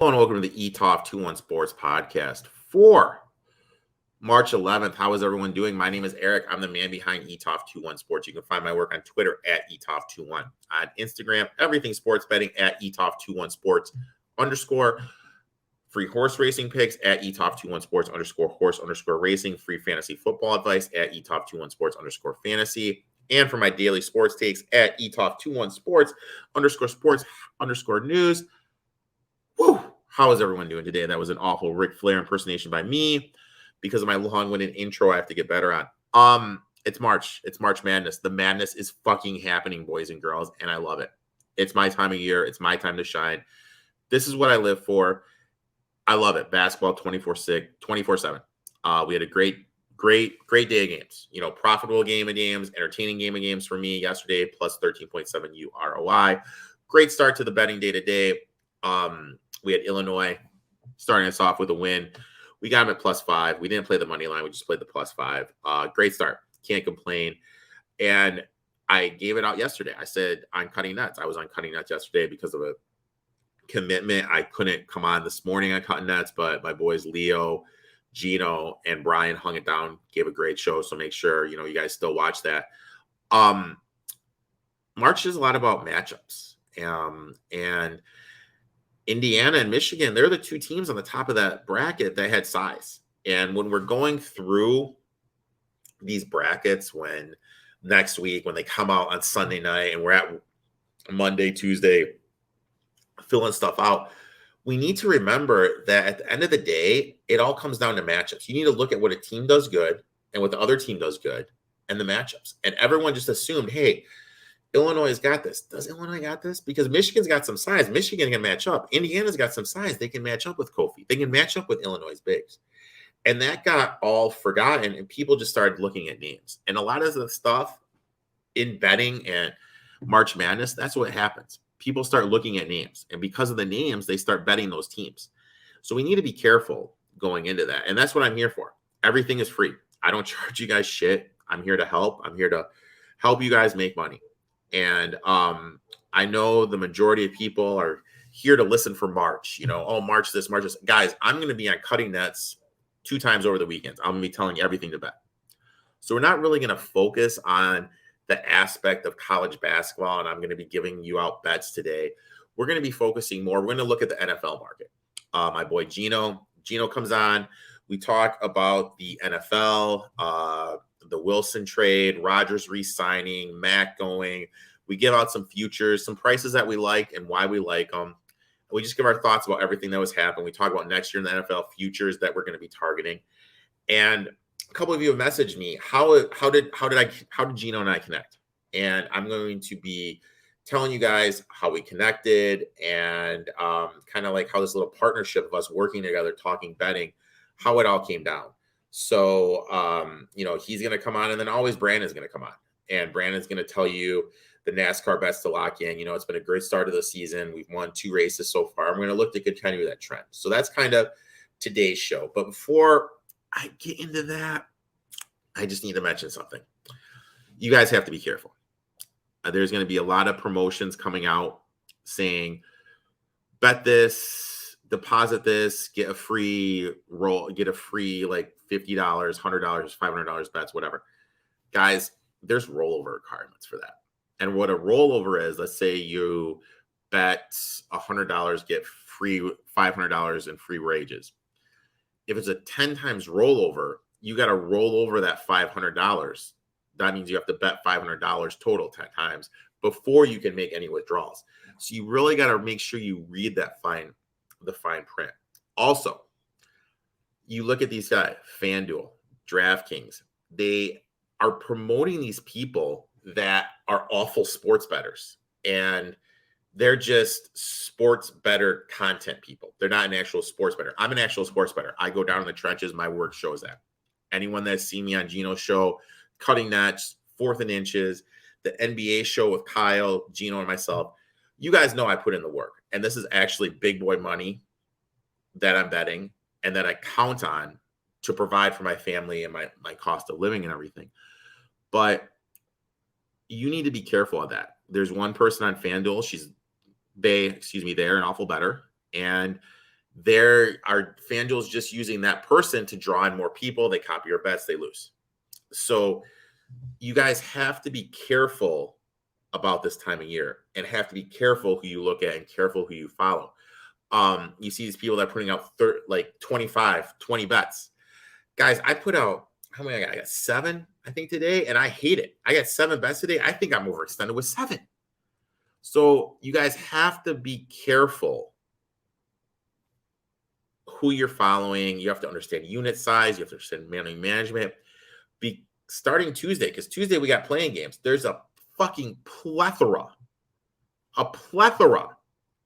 Hello and welcome to the Etoft21sports podcast for March 11th. How is everyone doing? My name is Eric. I'm the man behind Etoft21sports. You can find my work on Twitter at Etoft21. On Instagram, everything sports betting at Etoft21sports _ free horse racing picks at Etoft21sports _ horse _ racing. Free fantasy football advice at Etoft21sports _ fantasy. And for my daily sports takes at Etoft21sports _ sports _ news. Woo! How is everyone doing today? That was an awful Ric Flair impersonation by me. Because of my long-winded intro, I have to get better on. It's March. It's March Madness. The madness is fucking happening, boys and girls, and I love it. It's my time of year. It's my time to shine. This is what I live for. I love it. Basketball 24/6, 24/7. We had a great day of games. Profitable game of games, entertaining game of games for me yesterday, plus 13.7 ROI. Great start to the betting day today. We had Illinois starting us off with a win. We got them at +5. We didn't play the money line. We just played the +5. Great start. Can't complain. And I gave it out yesterday. I said on Cutting Nuts. I was on Cutting Nuts yesterday because of a commitment. I couldn't come on this morning on Cutting Nuts, but my boys Leo, Gino, and Brian hung it down, gave a great show. So make sure, you guys still watch that. March is a lot about matchups. And Indiana and Michigan, they're the two teams on the top of that bracket that had size. And when we're going through these brackets, when next week, when they come out on Sunday night and we're at Monday, Tuesday, filling stuff out, we need to remember that at the end of the day, it all comes down to matchups. You need to look at what a team does good and what the other team does good and the matchups. And everyone just assumed, hey, Illinois has got this. Does Illinois got this? Because Michigan's got some size. Michigan can match up. Indiana's got some size. They can match up with Kofi. They can match up with Illinois' bigs. And that got all forgotten, and people just started looking at names. And a lot of the stuff in betting and March Madness, that's what happens. People start looking at names. And because of the names, they start betting those teams. So we need to be careful going into that. And that's what I'm here for. Everything is free. I don't charge you guys shit. I'm here to help. I'm here to help you guys make money. And I know the majority of people are here to listen for March. March this, March this. Guys, I'm going to be on Cutting Nets 2 times over the weekends. I'm going to be telling you everything to bet. So we're not really going to focus on the aspect of college basketball, and I'm going to be giving you out bets today. We're going to be focusing more. We're going to look at the NFL market. My boy Gino comes on. We talk about the NFL, the Wilson trade, Rodgers re-signing, Mac going. We give out some futures, some prices that we like and why we like them. We just give our thoughts about everything that was happening. We talk about next year in the NFL futures that we're going to be targeting. And a couple of you have messaged me, how did Gino and I connect? And I'm going to be telling you guys how we connected and kind of like how this little partnership of us working together, talking betting, how it all came down. So, he's going to come on, and then always Brandon's going to come on, and Brandon's going to tell you the NASCAR bets to lock in. It's been a great start of the season. We've won 2 races so far. I'm going to look to continue that trend. So that's kind of today's show. But before I get into that, I just need to mention something. You guys have to be careful. There's going to be a lot of promotions coming out saying, bet this, deposit this, get a free roll, get a free like $50, $100, $500 bets, whatever. Guys, there's rollover requirements for that. And what a rollover is, let's say you bet $100, get free $500 in free wages. If it's a 10 times rollover, you got to roll over that $500. That means you have to bet $500 total 10 times before you can make any withdrawals. So you really got to make sure you read the fine print. Also, you look at these guys, FanDuel, DraftKings, they are promoting these people that are awful sports bettors, and they're just sports better content people. They're not an actual sports bettor. I'm an actual sports bettor. I go down in the trenches. My work shows that. Anyone that's seen me on Gino's show, Cutting Nets, 4th and Inches, the NBA show with Kyle, Gino, and myself, you guys know I put in the work. And this is actually big boy money that I'm betting and that I count on to provide for my family and my cost of living and everything. But you need to be careful of that. There's one person on FanDuel. They're an awful bettor. And FanDuel's just using that person to draw in more people. They copy your bets, they lose. So you guys have to be careful about this time of year and have to be careful who you look at and careful who you follow. You see these people that are putting out 25, 20 bets. Guys, I put out, how many I got? I got 7, I think, today, and I hate it. I got 7 bets today. I think I'm overextended with 7. So you guys have to be careful who you're following. You have to understand unit size. You have to understand management. Starting Tuesday, because Tuesday we got playing games. There's a fucking plethora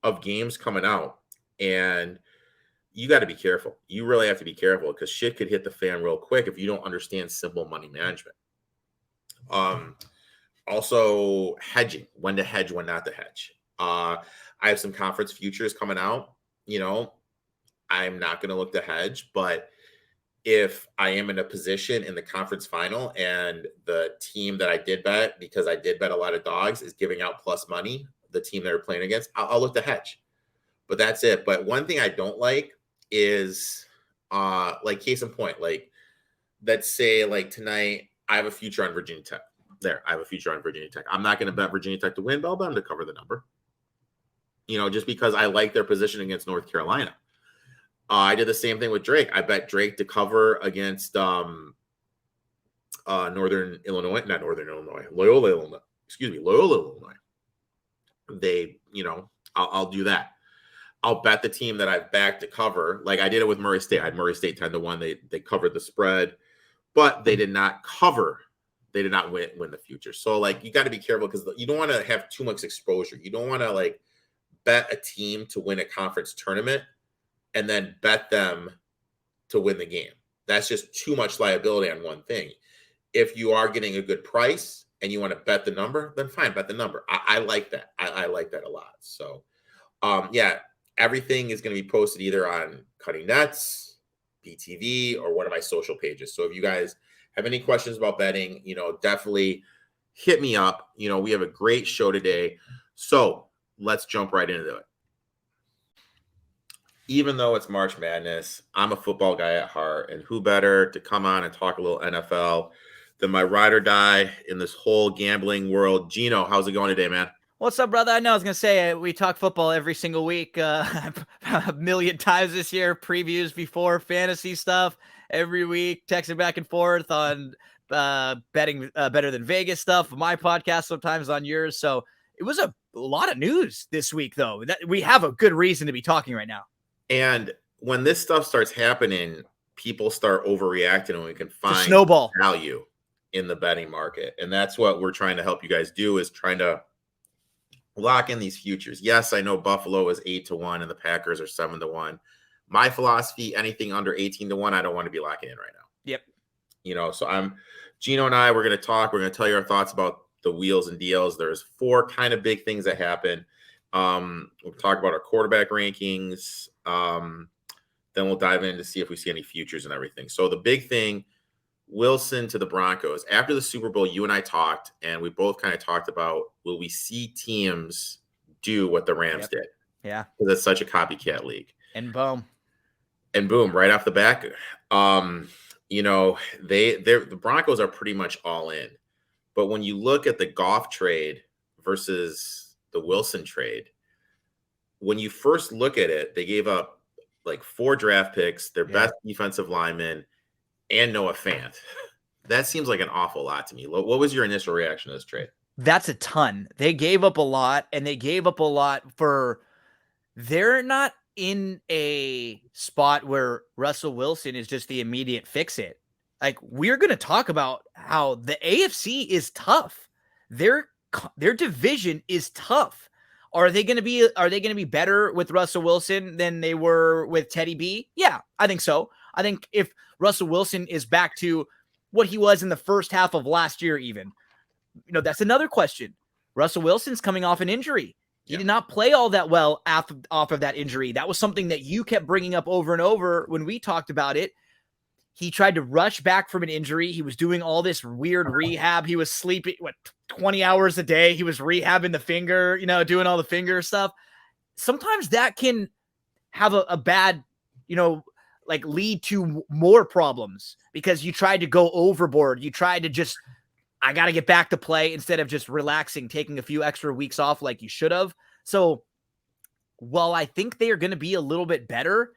of games coming out, and you got to be careful. You really have to be careful because shit could hit the fan real quick if you don't understand simple money management. Also hedging, when to hedge, when not to hedge. I have some conference futures coming out. I'm not going to look to hedge, but if I am in a position in the conference final and the team that I did bet, because I did bet a lot of dogs, is giving out plus money, the team they're playing against, I'll look to hedge. But that's it. But one thing I don't like is, like, case in point, like, let's say, like, tonight I have a future on Virginia Tech. I have a future on Virginia Tech. I'm not going to bet Virginia Tech to win, but I'll bet them to cover the number. Just because I like their position against North Carolina. I did the same thing with Drake. I bet Drake to cover against Loyola Illinois. Loyola Illinois. I'll do that. I'll bet the team that I've backed to cover. Like I did it with Murray State. I had Murray State 10-1. They covered the spread, but they did not cover. They did not win the future. So, like, you got to be careful because you don't want to have too much exposure. You don't want to, like, bet a team to win a conference tournament and then bet them to win the game. That's just too much liability on one thing. If you are getting a good price and you want to bet the number, then fine, bet the number. I like that. I like that a lot. So, everything is going to be posted either on Cutting Nets, BTV, or one of my social pages. So if you guys have any questions about betting, definitely hit me up. We have a great show today. So let's jump right into it. Even though it's March Madness, I'm a football guy at heart, and who better to come on and talk a little NFL than my ride or die in this whole gambling world. Gino, how's it going today, man? What's up, brother? I know I was going to say we talk football every single week, a million times this year, previews before fantasy stuff every week, texting back and forth on betting better than Vegas stuff, my podcast, sometimes on yours. So it was a lot of news this week, though. We have a good reason to be talking right now. And when this stuff starts happening, people start overreacting, and we can find snowball value in the betting market. And that's what we're trying to help you guys do, is trying to lock in these futures. Yes, I know Buffalo is 8-1 and the Packers are 7-1. My philosophy, anything under 18-1, I don't want to be locking in right now. Yep. So Gino and I, we're going to talk. We're going to tell you our thoughts about the wheels and deals. There's 4 kind of big things that happen. We'll talk about our quarterback rankings. Then we'll dive in to see if we see any futures and everything. So the big thing, Wilson to the Broncos. After the Super Bowl, you and I talked, and we both kind of talked about, will we see teams do what the Rams did? Yeah. Because it's such a copycat league. And boom, right off the back, the Broncos are pretty much all in. But when you look at the Goff trade versus the Wilson trade, when you first look at it, they gave up like 4 draft picks, their best defensive lineman, and Noah Fant. That seems like an awful lot to me. What was your initial reaction to this trade? That's a ton. They gave up a lot, and they gave up a lot for – they're not in a spot where Russell Wilson is just the immediate fix-it. Like, we're going to talk about how the AFC is tough. Their division is tough. Are they going to be better with Russell Wilson than they were with Teddy B? Yeah, I think so. I think if Russell Wilson is back to what he was in the first half of last year, even, that's another question. Russell Wilson's coming off an injury. He did not play all that well off of that injury. That was something that you kept bringing up over and over when we talked about it. He tried to rush back from an injury. He was doing all this weird rehab. He was sleeping, 20 hours a day. He was rehabbing the finger, doing all the finger stuff. Sometimes that can have a bad, like lead to more problems because you tried to go overboard. You tried to just, I got to get back to play instead of just relaxing, taking a few extra weeks off like you should have. So while I think they are going to be a little bit better,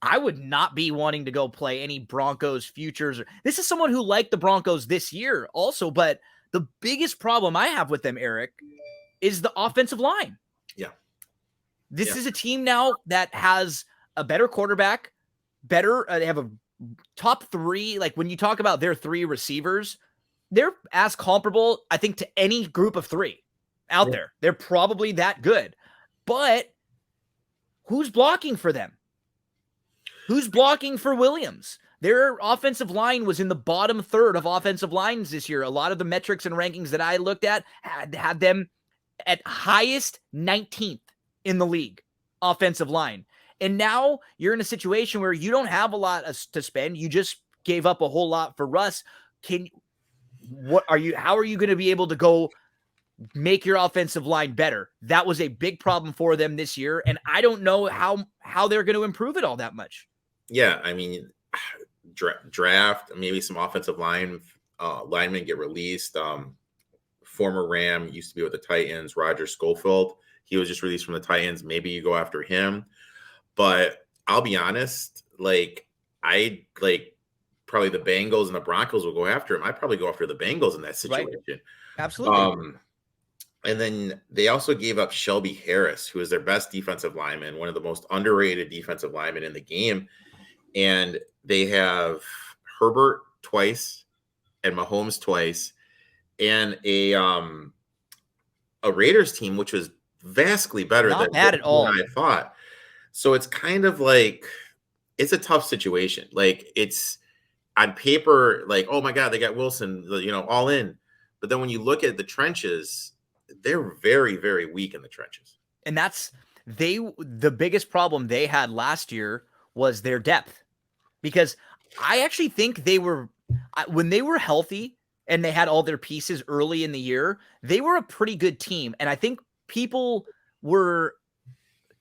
I would not be wanting to go play any Broncos futures. This is someone who liked the Broncos this year also, but the biggest problem I have with them, Eric, is the offensive line. Yeah. This is a team now that has a better quarterback, they have a top 3. Like when you talk about their 3 receivers, they're as comparable, I think, to any group of 3 out there. They're probably that good. But who's blocking for them? Who's blocking for Williams? Their offensive line was in the bottom third of offensive lines this year. A lot of the metrics and rankings that I looked at had them at highest 19th in the league offensive line. And now you're in a situation where you don't have a lot to spend. You just gave up a whole lot for Russ. How are you going to be able to go make your offensive line better? That was a big problem for them this year. And I don't know how they're going to improve it all that much. Yeah. I mean, draft, maybe some offensive linemen get released. Former Ram used to be with the Titans, Roger Schofield. He was just released from the Titans. Maybe you go after him. But I'll be honest, probably the Bengals and the Broncos will go after him. I'd probably go after the Bengals in that situation. Right. Absolutely. And then they also gave up Shelby Harris, who is their best defensive lineman, one of the most underrated defensive linemen in the game. And they have Herbert twice and Mahomes twice, and a Raiders team, which was vastly better than bad at all. I thought. So it's kind of like, it's a tough situation. Like, it's on paper, like, oh my God, they got Wilson, all in. But then when you look at the trenches, they're very, very weak in the trenches. And that's the biggest problem they had last year was their depth. Because I actually think when they were healthy and they had all their pieces early in the year, they were a pretty good team. And I think people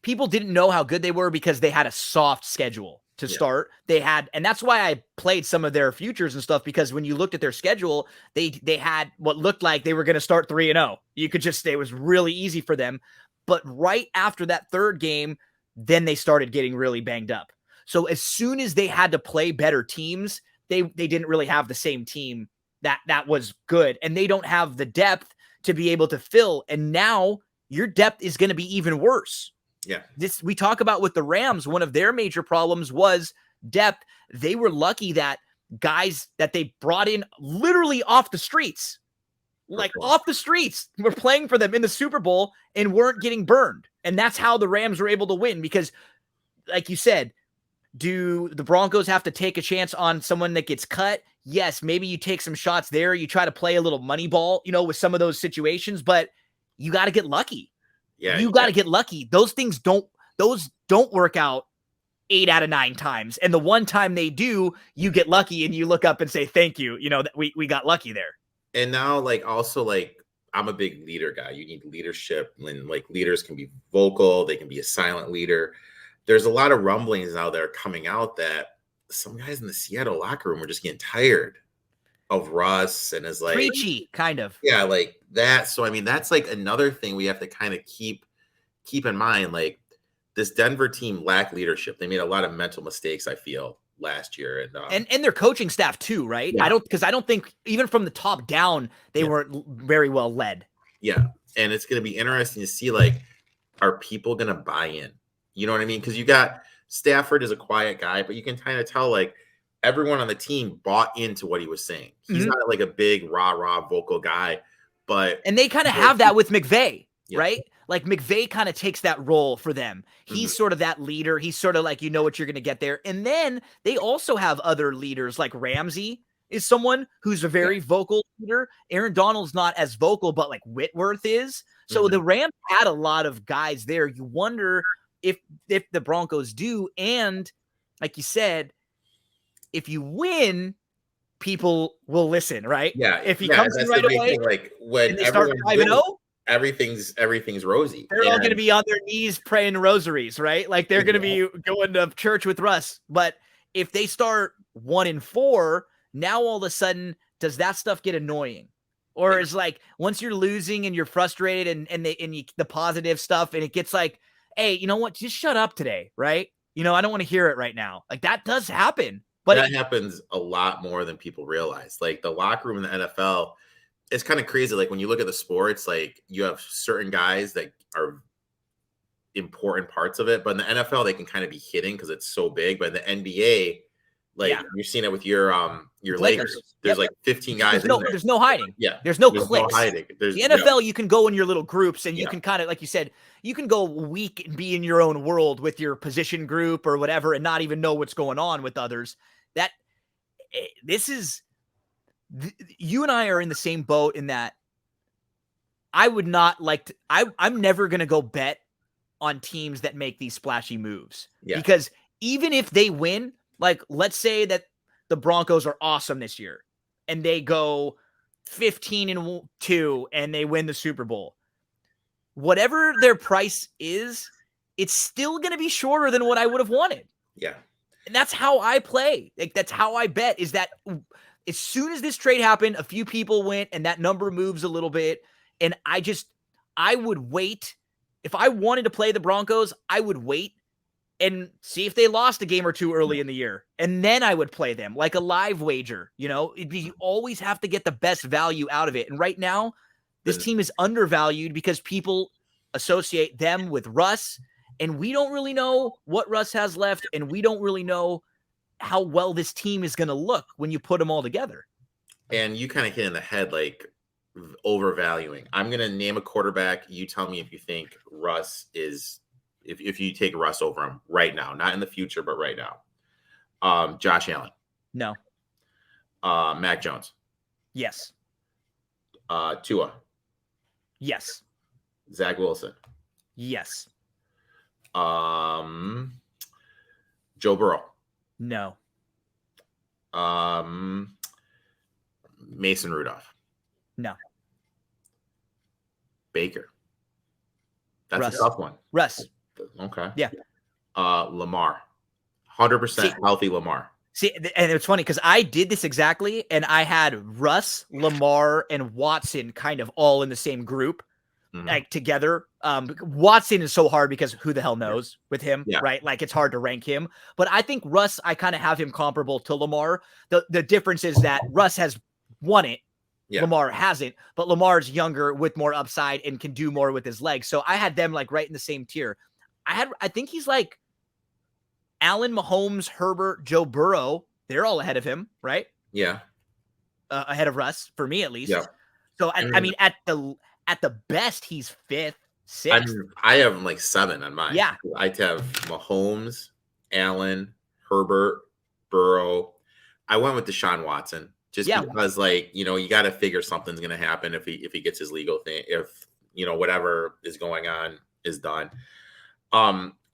didn't know how good they were because they had a soft schedule to start. And that's why I played some of their futures and stuff, because when you looked at their schedule, they had what looked like they were going to start 3-0. You could just say it was really easy for them. But right after that third game, then they started getting really banged up. So as soon as they had to play better teams, they didn't really have the same team that was good. And they don't have the depth to be able to fill. And now your depth is going to be even worse. Yeah. We talk about with the Rams, one of their major problems was depth. They were lucky that guys that they brought in literally off the streets, off the streets, were playing for them in the Super Bowl and weren't getting burned. And that's how the Rams were able to win, because like you said, do the Broncos have to take a chance on someone that gets cut? Yes, maybe you take some shots there. You try to play a little money ball, with some of those situations, but you got to get lucky. Yeah, you got to get lucky. Those don't work out 8 out of 9 times. And the one time they do, you get lucky and you look up and say, thank you. That we got lucky there. And now, I'm a big leader guy. You need leadership, and leaders can be vocal. They can be a silent leader. There's a lot of rumblings now that are coming out that some guys in the Seattle locker room are just getting tired of Russ and is preachy, kind of. Yeah, like that. So, I mean, that's another thing we have to kind of keep in mind. This Denver team lacked leadership. They made a lot of mental mistakes, I feel, last year. And their coaching staff too, right? Yeah. I don't think even from the top down, they weren't very well led. Yeah. And it's going to be interesting to see, are people going to buy in? You know what I mean? Because you got Stafford is a quiet guy, but you can kind of tell everyone on the team bought into what he was saying. He's not a big rah vocal guy, and they kind of have that with McVay, right? Like McVay kind of takes that role for them. He's sort of that leader. He's sort of what you're going to get there. And then they also have other leaders, like Ramsey is someone who's a very vocal leader. Aaron Donald's not as vocal, but Whitworth is. So the Rams had a lot of guys there. You wonder if the Broncos do, and like you said, if you win, people will listen, right? Yeah. If he comes in right away, when they start 5-0, everything's rosy. They're all going to be on their knees praying rosaries, right? Like they're going to be going to church with Russ. But if they start 1-4, now all of a sudden, does that stuff get annoying? Or is like once you're losing and you're frustrated and the positive stuff and it gets like, hey, you know what? Just shut up today, right? You know, I don't want to hear it right now. Like that does happen. But that happens a lot more than people realize. Like the locker room in the NFL, it's kind of crazy. Like when you look at the sports, like you have certain guys that are important parts of it, but in the NFL they can kind of be hidden because it's so big. But in the NBA, like you're seeing it with your Lakers. There's like 15 guys. There's no hiding. Yeah, there's no cliques. No hiding. The NFL, you can go in your little groups and you can kind of, like you said, you can go weak and be in your own world with your position group or whatever and not even know what's going on with others. You and I are in the same boat in that I would not like to, I'm never going to go bet on teams that make these splashy moves because even if they win, like let's say that the Broncos are awesome this year and they go 15-2 and they win the Super Bowl. Whatever their price is, it's still going to be shorter than what I would have wanted. Yeah. And that's how I play. Like that's how I bet is that as soon as this trade happened, a few people went and that number moves a little bit. And I would wait. If I wanted to play the Broncos, I would wait and see if they lost a game or two early in the year. And then I would play them like a live wager. You know, you always have to get the best value out of it. And right now, this team is undervalued because people associate them with Russ. And we don't really know what Russ has left. And we don't really know how well this team is going to look when you put them all together. And you kind of hit in the head, like overvaluing. I'm going to name a quarterback. You tell me if you think Russ is, if you take Russ over him right now, not in the future, but right now. Josh Allen. No. Mac Jones. Yes. Tua. Yes. Zach Wilson. Yes. Joe Burrow. No. Mason Rudolph. No. Baker. That's Russ. a tough one. Russ. Okay. Yeah. Lamar. 100% healthy Lamar. See, and it's funny because I did this exactly, and I had Russ, Lamar, and Watson kind of all in the same group, like together. Watson is so hard because who the hell knows with him, right? Like it's hard to rank him. But I think Russ, I kind of have him comparable to Lamar. The difference is that Russ has won it. Lamar hasn't, but Lamar's younger with more upside and can do more with his legs. So I had them like right in the same tier. I think he's like Allen, Mahomes, Herbert, Joe Burrow. They're all ahead of him, right? Yeah. Ahead of Russ, for me at least. Yeah. So I mean, at the best, he's fifth, sixth. I have him like 7 on mine. Yeah. I have Mahomes, Allen, Herbert, Burrow. I went with Deshaun Watson. Just because, like, you know, you got to figure something's going to happen if he gets his legal thing, if, you know, whatever is going on is done.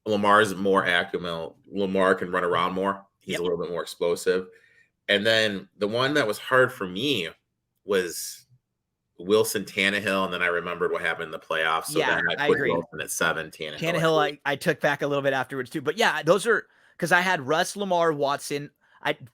Lamar's more accurate. Lamar can run around more. He's a little bit more explosive. And then the one that was hard for me was Wilson, Tannehill, and then I remembered what happened in the playoffs. So then I put Wilson at 7, Tannehill I took back a little bit afterwards too. But yeah, those are because I had Russ, Lamar, Watson.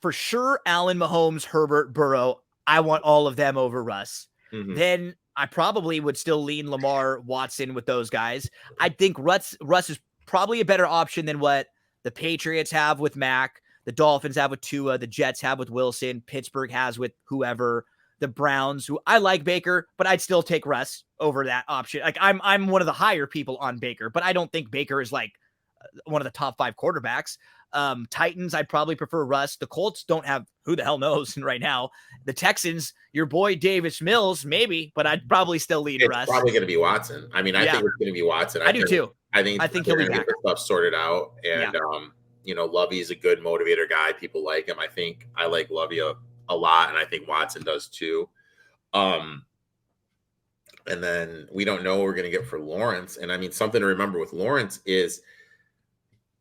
For sure, Allen, Mahomes, Herbert, Burrow. I want all of them over Russ. Mm-hmm. Then I probably would still lean Lamar, Watson with those guys. I think Russ is probably a better option than what the Patriots have with Mac, the Dolphins have with Tua, the Jets have with Wilson, Pittsburgh has with whoever, the Browns, who I like Baker, but I'd still take Russ over that option. Like I'm one of the higher people on Baker, but I don't think Baker is like one of the top 5 quarterbacks. Titans, I'd probably prefer Russ. The Colts don't have who the hell knows right now. The Texans, your boy Davis Mills, maybe, but I'd probably still lean Russ. It's probably going to be Watson. I mean, I think it's going to be Watson. I do too. I think he'll be back. Stuff sorted out, and you know, Lovey's a good motivator guy. People like him. I like Lovey a lot, and I think Watson does too. And then we don't know what we're going to get for Lawrence. And I mean, something to remember with Lawrence is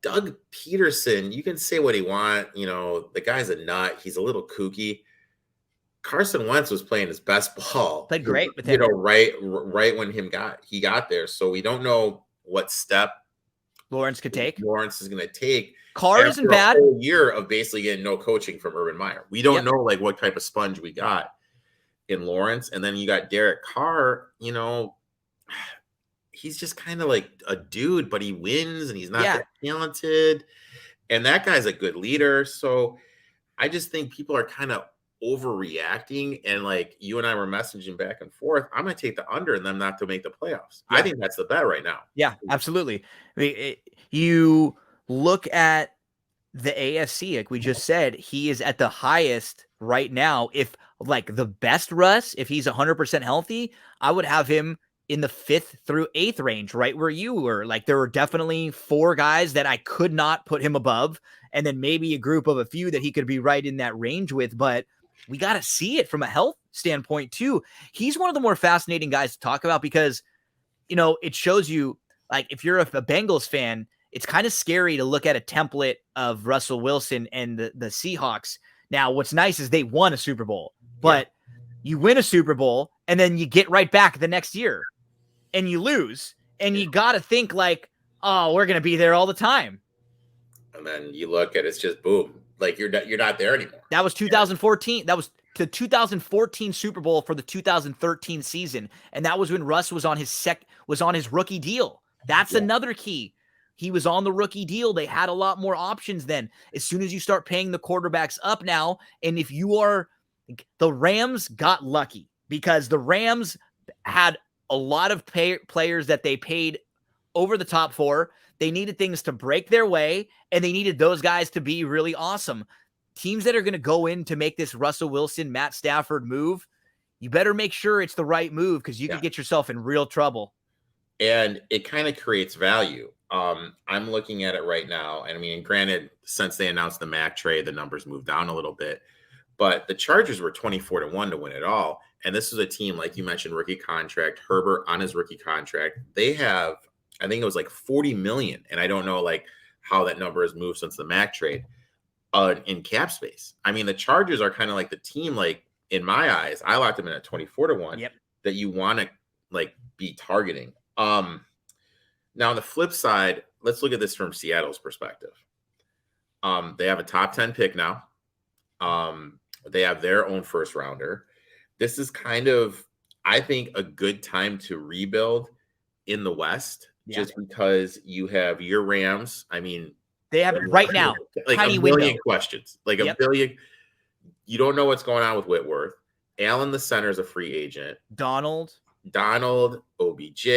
Doug Peterson. You can say what he wants. You know, the guy's a nut. He's a little kooky. Carson Wentz was playing his best ball, Played great with him. right when he got there. So we don't know what step Lawrence could take. Lawrence is going to take Carr isn't after bad. a whole year of basically getting no coaching from Urban Meyer. We don't know like what type of sponge we got in Lawrence, and then you got Derek Carr. He's just kind of like a dude, but he wins, and he's not that talented. And that guy's a good leader. So I just think people are kind of overreacting. And like you and I were messaging back and forth, I'm going to take the under and them not to make the playoffs. Yeah. I think that's the bet right now. Yeah, absolutely. I mean, you look at the AFC, like we just said, he is at the highest right now. If like the best Russ, if he's 100% healthy, I would have him in the 5th through 8th range, right where you were. Like there were definitely 4 guys that I could not put him above, and then maybe a group of a few that he could be right in that range with. But we got to see it from a health standpoint too. He's one of the more fascinating guys to talk about because, it shows you, like, if you're a Bengals fan, it's kind of scary to look at a template of Russell Wilson and the Seahawks. Now, what's nice is they won a Super Bowl, but you win a Super Bowl and then you get right back the next year and you lose. And you got to think like, oh, we're going to be there all the time. And then you look at it's just boom. Like you're not there anymore. That was 2014. That was the 2014 Super Bowl for the 2013 season. And that was when Russ was on his rookie deal. That's another key. He was on the rookie deal. They had a lot more options then. As soon as you start paying the quarterbacks up now, and if you are, the Rams got lucky because the Rams had a lot of players that they paid over the top for. They needed things to break their way, and they needed those guys to be really awesome. Teams that are going to go in to make this Russell Wilson, Matt Stafford move, you better make sure it's the right move because you could get yourself in real trouble. And it kind of creates value. I'm looking at it right now. And I mean, granted, since they announced the Mac trade, the numbers moved down a little bit. But the Chargers were 24-1 to win it all. And this is a team, like you mentioned, rookie contract, Herbert on his rookie contract. They have, I think it was like 40 million. And I don't know like how that number has moved since the Mac trade in cap space. I mean, the Chargers are kind of like the team, like in my eyes, I locked them in at 24-1 that you want to like be targeting. Now on the flip side, let's look at this from Seattle's perspective. They have a top 10 pick now. They have their own first rounder. This is kind of, I think, a good time to rebuild in the West, just because you have your Rams. I mean, they have it right now. Like tiny a million window. Questions, like a billion. You don't know what's going on with Whitworth. Allen, the center, is a free agent. Donald, OBJ,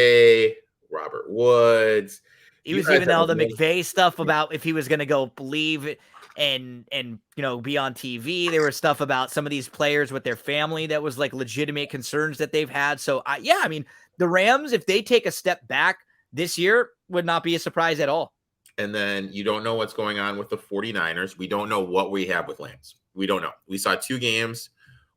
Robert Woods. He was even all the McVay stuff about if he was going to go leave and be on TV. There was stuff about some of these players with their family that was like legitimate concerns that they've had. So I mean, the Rams, if they take a step back this year, would not be a surprise at all. And then you don't know what's going on with the 49ers. We don't know what we have with Lance. We don't know. We saw 2 games.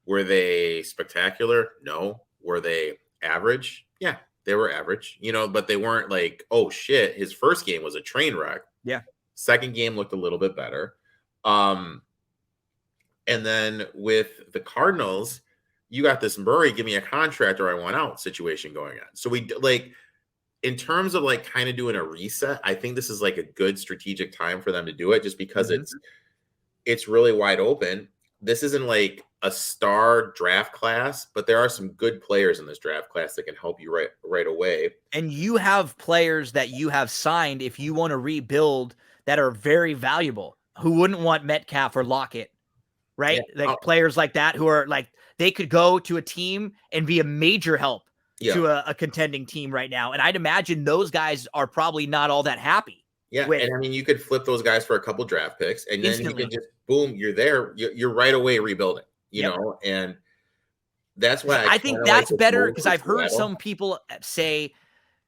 Were they spectacular? No. Were they average? Yeah, they were average, but they weren't like, oh shit, his first game was a train wreck. Yeah. Second game looked a little bit better. And then with the Cardinals, you got this Murray, give me a contract or I want out situation going on. So we like, in terms of like kind of doing a reset, I think this is like a good strategic time for them to do it just because it's really wide open. This isn't like a star draft class, but there are some good players in this draft class that can help you right away. And you have players that you have signed if you want to rebuild that are very valuable. Who wouldn't want Metcalf or Lockett, right? Yeah. Like players like that who are like, they could go to a team and be a major help to a contending team right now. And I'd imagine those guys are probably not all that happy. Yeah, and I mean, you could flip those guys for a couple draft picks, and then you can just, boom, you're there. You're right away rebuilding, you know? And that's why I think that's better because I've heard some people say,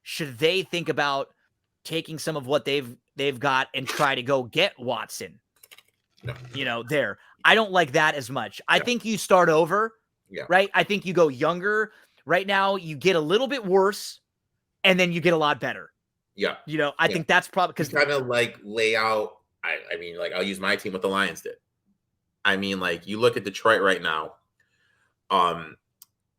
should they think about taking some of what they've got and try to go get Watson? No. There. I don't like that as much. I think you start over, right? I think you go younger. Right now, you get a little bit worse, and then you get a lot better. Yeah. I think that's probably because kind of like lay out. I mean, like I'll use my team what the Lions did. I mean, like you look at Detroit right now.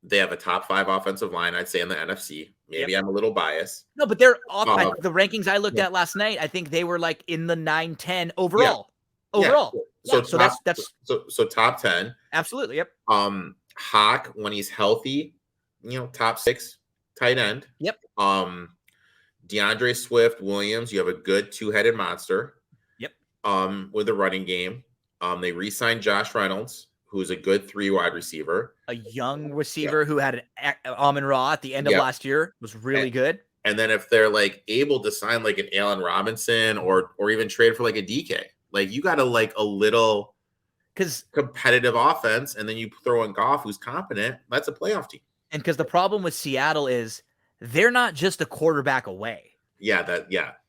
They have a top 5 offensive line, I'd say, in the NFC. Maybe I'm a little biased. No, but they're off. The rankings I looked Yeah. at last night, I think they were like in the 9-10 Yeah. overall. Yeah. So top, that's so top 10. absolutely. Yep. Hawk, when he's healthy, top 6 tight end. Yep. DeAndre Swift, Williams, you have a good 2-headed monster. Yep. With a running game. They re-signed Josh Reynolds, who's a good 3 wide receiver. A young receiver who had an Amon-Ra at the end of last year, was really good. And then if they're like able to sign like an Allen Robinson or even trade for like a DK, like you got to like a little competitive offense, and then you throw in Goff, who's competent. That's a playoff team. And because the problem with Seattle is they're not just a quarterback away.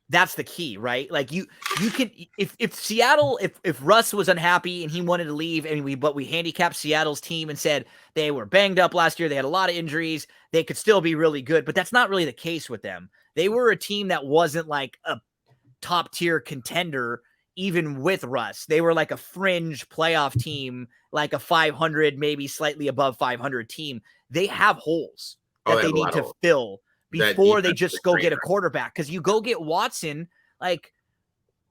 That's the key, right? Like you can, if Seattle, if Russ was unhappy and he wanted to leave, but we handicapped Seattle's team and said they were banged up last year, they had a lot of injuries, they could still be really good, but that's not really the case with them. They were a team that wasn't like a top tier contender, even with Russ. They were like a fringe playoff team, like a 500, maybe slightly above 500 team. They have holes that they need to fill before they just go get a quarterback. Because you go get Watson, like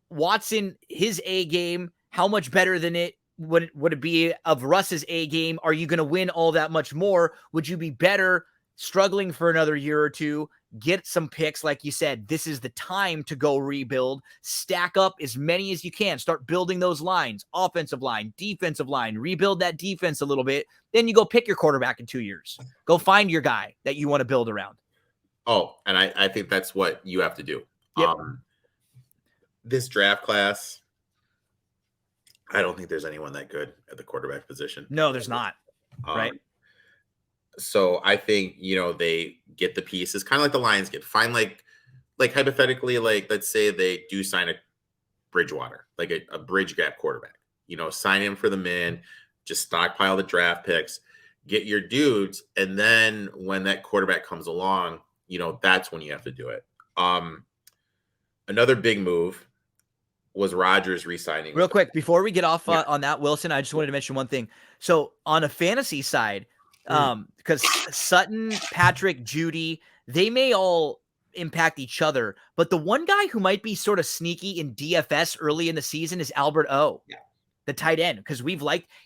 Watson, his A game, how much better than it would it be of Russ's A game? Are you going to win all that much more? Would you be better struggling for another year or two, get some picks? Like you said, this is the time to go rebuild, stack up as many as you can, start building those lines, offensive line, defensive line, rebuild that defense a little bit. Then you go pick your quarterback in 2 years. Go find your guy that you want to build around. Oh, and I think that's what you have to do. Yep. This draft class, I don't think there's anyone that good at the quarterback position. No, there's not. Right. So I think, they get the pieces, kind of like the Lions get. Find like hypothetically, like let's say they do sign a Bridgewater, like a bridge gap quarterback. Sign him for the min, just stockpile the draft picks, get your dudes, and then when that quarterback comes along, that's when you have to do it. Another big move was Rodgers re-signing. Real quick, before we get off on that, Wilson, I just wanted to mention one thing. So on a fantasy side, because Sutton, Patrick, Judy, they may all impact each other, but the one guy who might be sort of sneaky in DFS early in the season is Albert O, the tight end, because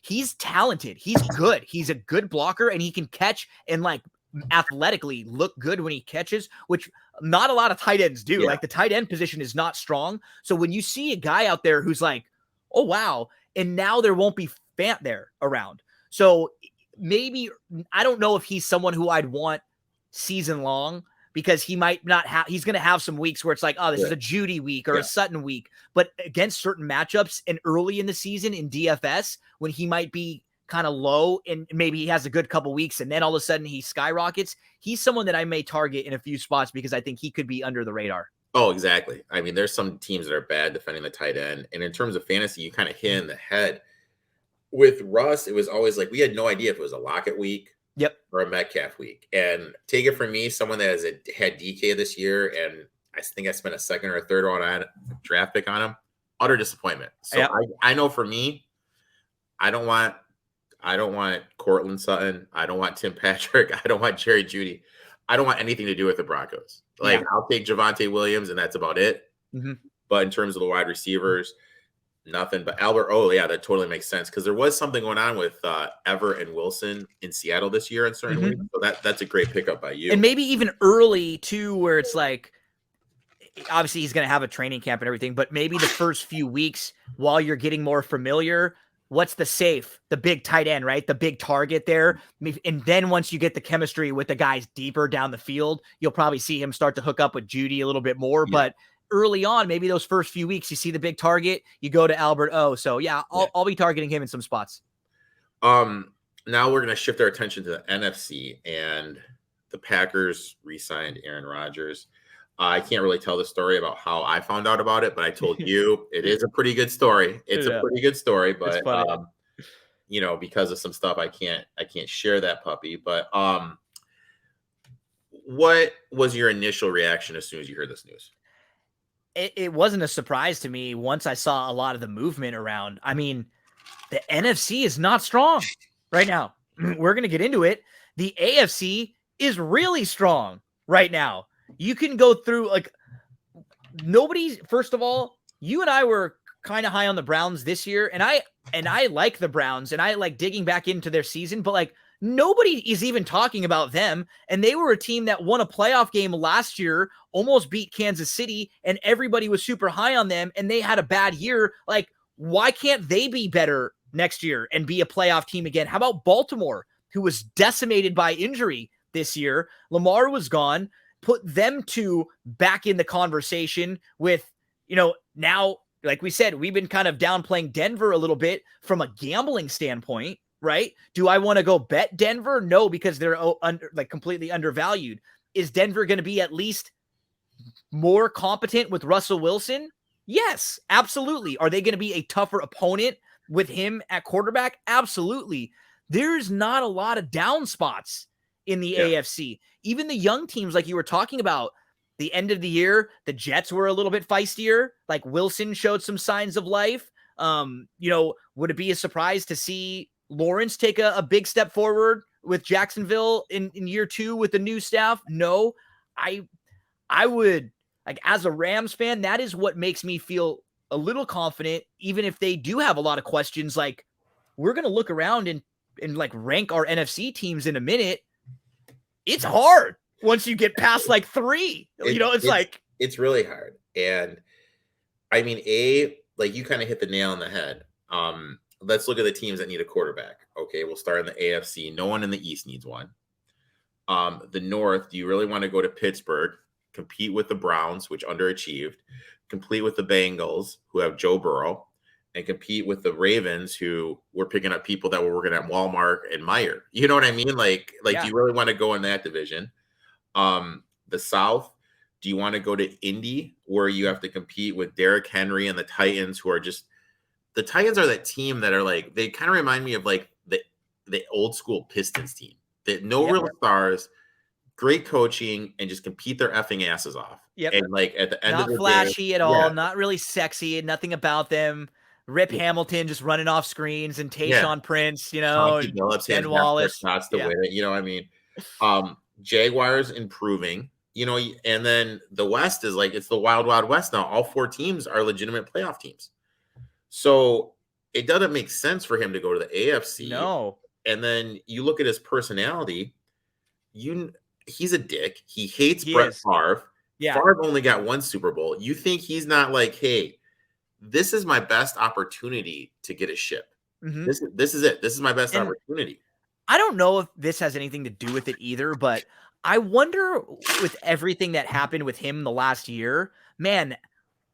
he's talented, he's good, he's a good blocker, and he can catch and like athletically look good when he catches, which not a lot of tight ends do. Like the tight end position is not strong. So when you see a guy out there who's like, oh wow, and now there won't be Fant there around. So maybe, I don't know if he's someone who I'd want season long, because he might not have, he's going to have some weeks where it's like, oh, this is a Judy week or a Sutton week. But against certain matchups and early in the season in DFS, when he might be kind of low and maybe he has a good couple weeks and then all of a sudden he skyrockets, he's someone that I may target in a few spots because I think he could be under the radar. Oh, exactly. I mean, there's some teams that are bad defending the tight end. And in terms of fantasy, you kind of hit in the head. With Russ, it was always like we had no idea if it was a Lockett week or a Metcalf week. And take it from me, someone that had DK this year, and I think I spent a second or a third round draft pick on him. Utter disappointment. So I know for me, I don't want Cortland Sutton. I don't want Tim Patrick. I don't want Jerry Jeudy. I don't want anything to do with the Broncos. Like I'll take Javonte Williams, and that's about it. Mm-hmm. But in terms of the wide receivers, nothing. But Albert, that totally makes sense, because there was something going on with Everett and Wilson in Seattle this year in certain weeks. So that's a great pickup by you. And maybe even early too, where it's like, obviously he's going to have a training camp and everything, but maybe the first few weeks while you're getting more familiar, what's the safe? The big tight end, right? The big target there. And then once you get the chemistry with the guys deeper down the field, you'll probably see him start to hook up with Judy a little bit more. Yeah. But early on, maybe those first few weeks, you see the big target, you go to Albert O. So I'll be targeting him in some spots. Now we're going to shift our attention to the NFC, and the Packers re-signed Aaron Rodgers. I can't really tell the story about how I found out about it, but I told you it is a pretty good story. It's a pretty good story, but because of some stuff, I can't share that puppy. But what was your initial reaction as soon as you heard this news? It wasn't a surprise to me once I saw a lot of the movement around. I mean, the NFC is not strong right now. we're going to get into it. The AFC is really strong right now. You can go through like nobody's. First of all, you and I were kind of high on the Browns this year, and I like the Browns, and I like digging back into their season, but like nobody is even talking about them. And they were a team that won a playoff game last year, almost beat Kansas City, and everybody was super high on them, and they had a bad year. Like, why can't they be better next year and be a playoff team again? How about Baltimore, who was decimated by injury this year? Lamar was gone. Put them two back in the conversation with, now, like we said, we've been kind of downplaying Denver a little bit from a gambling standpoint, right? Do I want to go bet Denver? No, because they're completely undervalued. Is Denver going to be at least more competent with Russell Wilson? Yes, absolutely. Are they going to be a tougher opponent with him at quarterback? Absolutely. There's not a lot of down spots in the AFC. Even the young teams, like you were talking about, the end of the year, the Jets were a little bit feistier. Like Wilson showed some signs of life. Would it be a surprise to see Lawrence take a big step forward with Jacksonville in year 2 with the new staff? No. I would, like, as a Rams fan, that is what makes me feel a little confident, even if they do have a lot of questions. Like, we're going to look around and like rank our NFC teams in a minute. It's hard once you get past like 3. It's really hard. And I mean, like you kind of hit the nail on the head. Let's look at the teams that need a quarterback. Okay, we'll start in the AFC. No one in the East needs one. The North, do you really want to go to Pittsburgh, compete with the Browns, which underachieved, compete with the Bengals, who have Joe Burrow, and compete with the Ravens, who were picking up people that were working at Walmart and Meijer? You know what I mean? Like, do you really want to go in that division? The South, do you want to go to Indy, where you have to compete with Derrick Henry and the Titans, who are just – the Titans are that team that are like – they kind of remind me of like the old school Pistons team. That real stars, great coaching, and just compete their effing asses off. Yep. And like at the end of the day, not flashy at all, not really sexy, nothing about them. Rip Hamilton just running off screens, and Tayshaun Prince, Chauncey Billups, Ben Wallace. Shots to win it. You know what I mean? Jaguars improving, and then the West is like, it's the wild, wild West now. All 4 teams are legitimate playoff teams. So it doesn't make sense for him to go to the AFC. No. And then you look at his personality, he's a dick. He hates Brett Favre. Yeah. Favre only got 1 Super Bowl. You think he's not like, hey, this is my best opportunity to get a ship. Mm-hmm. This is it. This is my best opportunity. I don't know if this has anything to do with it either, but I wonder, with everything that happened with him the last year, man,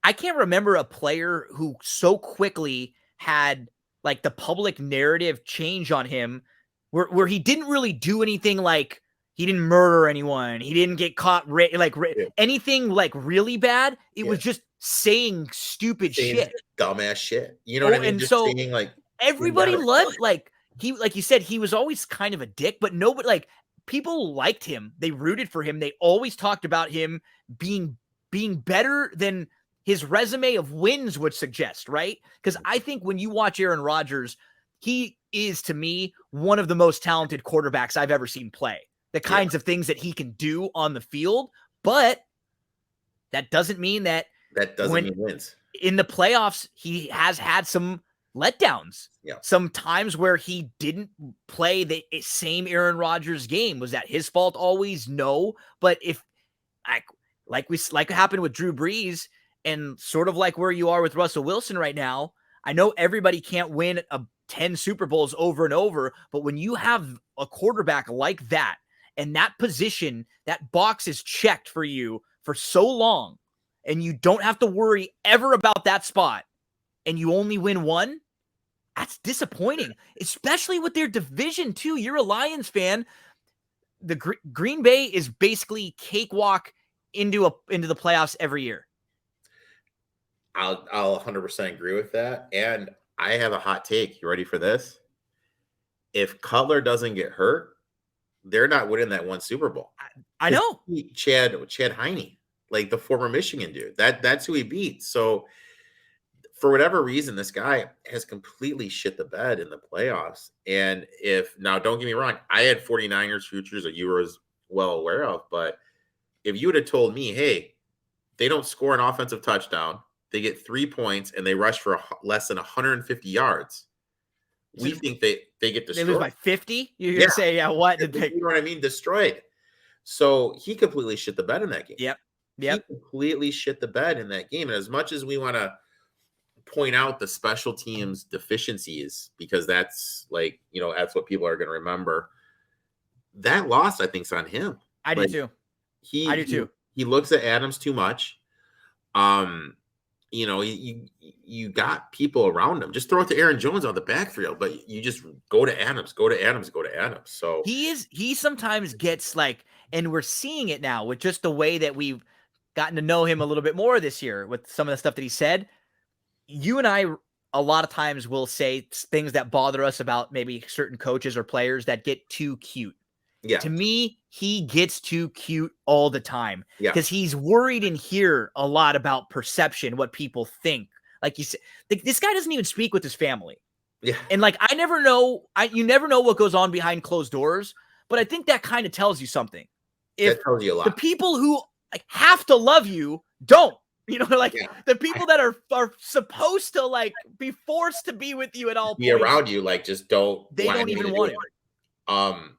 I can't remember a player who so quickly had like the public narrative change on him where he didn't really do anything. Like, he didn't murder anyone. He didn't get caught anything like really bad. It was just saying stupid shit. Dumbass shit. You know what I mean? And just so saying, like, everybody loved, like you said, he was always kind of a dick, but nobody, like, people liked him. They rooted for him. They always talked about him being better than his resume of wins would suggest, right? Because I think when you watch Aaron Rodgers, he is, to me, one of the most talented quarterbacks I've ever seen play. The kinds of things that he can do on the field, but that doesn't mean that mean wins. In the playoffs, he has had some letdowns. Yeah. Some times where he didn't play the same Aaron Rodgers game. Was that his fault always? No. But if like happened with Drew Brees, and sort of like where you are with Russell Wilson right now, I know everybody can't win 10 Super Bowls over and over, but when you have a quarterback like that, and that position, that box is checked for you for so long, and you don't have to worry ever about that spot, and you only win 1, that's disappointing, especially with their division too. You're a Lions fan. The Green Bay is basically cakewalk into the playoffs every year. I'll 100% agree with that. And I have a hot take. You ready for this? If Cutler doesn't get hurt, they're not winning that 1 Super Bowl. I know. Chad Henne, like the former Michigan dude. That's who he beat. So for whatever reason, this guy has completely shit the bed in the playoffs. And now, don't get me wrong, I had 49ers futures that you were as well aware of, but if you would have told me, hey, they don't score an offensive touchdown, they get 3 points, and they rush for less than 150 yards, we think they get destroyed. They lose by 50? You're going to say, yeah, what? You know what I mean? Destroyed. So he completely shit the bed in that game. Yep. He completely shit the bed in that game. And as much as we want to point out the special teams deficiencies, because that's like, that's what people are going to remember, that loss, I think, is on him. I do too. I do too. He looks at Adams too much. You got people around him. Just throw it to Aaron Jones on the backfield, but you just go to Adams. So he sometimes gets like, and we're seeing it now with just the way that we've gotten to know him a little bit more this year with some of the stuff that he said. You and I, a lot of times, will say things that bother us about maybe certain coaches or players that get too cute. Yeah. To me, he gets too cute all the time because Yeah. he's worried in here a lot about perception, what people think. Like you said, this guy doesn't even speak with his family. Yeah. And like, you never know what goes on behind closed doors, but I think that kind of tells you something. If that tells you a lot. The people who like have to love you don't. The people that are supposed to like be forced to be with you at all be points, around you, like just don't. They don't even want it.